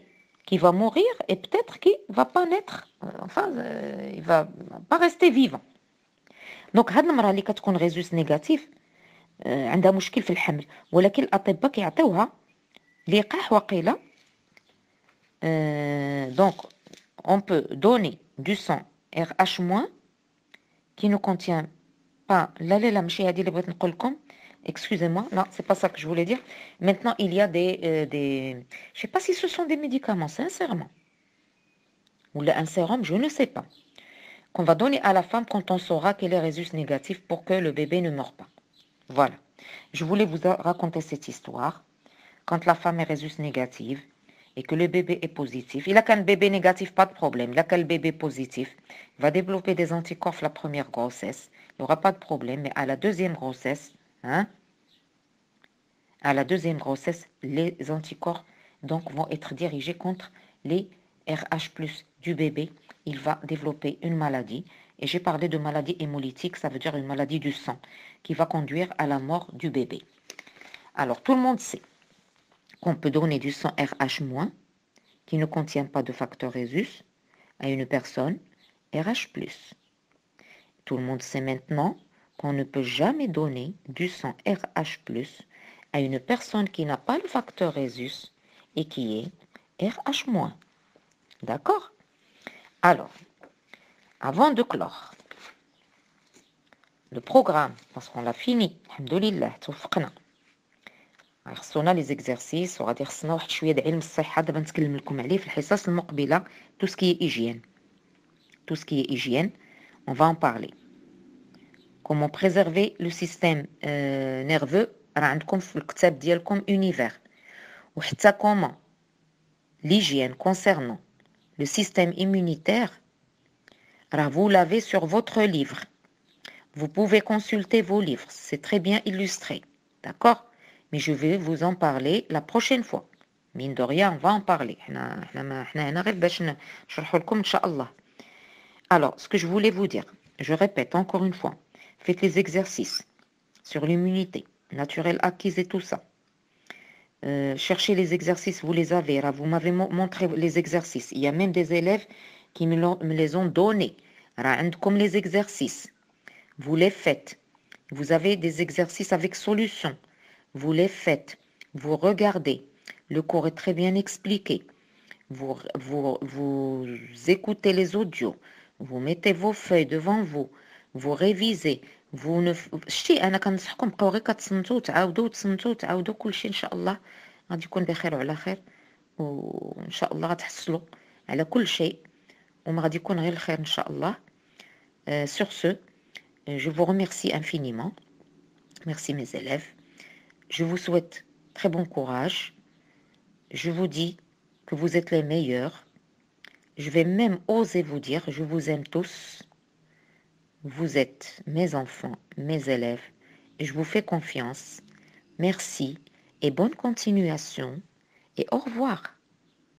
qui va mourir et peut-être qu'il ne va pas naître, il ne va pas rester vivant. Donc هاد المرأة اللي كتكون ريزوس نيجاتيف عندها مشكل في الحمل، ولكن الأطباء كيعطيوها لقاح وقيلة. Donc on peut donner du sang RH- qui ne contient pas لا ماشي هذه اللي بغيت نقول لكم. Excusez-moi, non, c'est pas ça que je voulais dire. Maintenant, il y a je sais pas si ce sont des médicaments, sincèrement. Ou un sérum, je ne sais pas. Qu'on va donner à la femme quand on saura qu'elle est Rhésus négatif pour que le bébé ne meure pas. Voilà. Je voulais vous raconter cette histoire. Quand la femme est Rhésus négative et que le bébé est positif, il a qu'un bébé négatif, pas de problème. Il a qu'un bébé positif, il va développer des anticorps la première grossesse. Il n'y aura pas de problème, mais à la deuxième grossesse, à la deuxième grossesse, les anticorps donc vont être dirigés contre les RH+ du bébé. Il va développer une maladie. Et j'ai parlé de maladie hémolytique, ça veut dire une maladie du sang, qui va conduire à la mort du bébé. Alors, tout le monde sait qu'on peut donner du sang RH-, qui ne contient pas de facteur Rhésus, à une personne RH+. Tout le monde sait maintenant qu'on ne peut jamais donner du sang RH+ à une personne qui n'a pas le facteur Rhésus et qui est RH-. D'accord? Alors, avant de clore le programme, parce qu'on l'a fini, alhamdoulilah, توفقنا. خصونا les exercices وغادي خصنا واحد شويه د علم الصحه دابا نتكلم لكم عليه في الحصص المقبله. Tout ce qui est hygiène. Tout ce qui est hygiène, on va en parler. Comment préserver le système nerveux, راه عندكم في الكتاب ديالكم univers. وحتى comment l'hygiène concernant le système immunitaire, راه vous l'avez sur votre livre. Vous pouvez consulter vos livres, c'est très bien illustré. D'accord? Mais je vais vous en parler la prochaine fois. Mine de rien, on va en parler. حنا هنا غير باش نشرحوا لكم إن شاء الله. Alors, ce que je voulais vous dire, je répète encore une fois, faites les exercices sur l'immunité naturelle acquise et tout ça. Cherchez les exercices, vous les avez. Vous m'avez montré les exercices. Il y a même des élèves qui me les ont donnés. Comme les exercices, vous les faites. Vous avez des exercices avec solution. Vous les faites. Vous regardez. Le cours est très bien expliqué. Vous écoutez les audios. Vous mettez vos feuilles devant vous. Vous révisez. Vous ne شتي انا كنصحكم بقاو غير كتصنتوا وتعاودوا كل شيء ان شاء الله غادي يكون بخير وعلى خير وان شاء الله غتحصلوا على كل شيء وما غادي يكون غير الخير ان شاء الله. Sur ce, je vous remercie infiniment. Merci mes élèves. Je vous souhaite très bon courage. Je vous dis que vous êtes les meilleurs. Je vais même oser vous dire, je vous aime tous. Vous êtes mes enfants, mes élèves, et je vous fais confiance. Merci et bonne continuation et au revoir.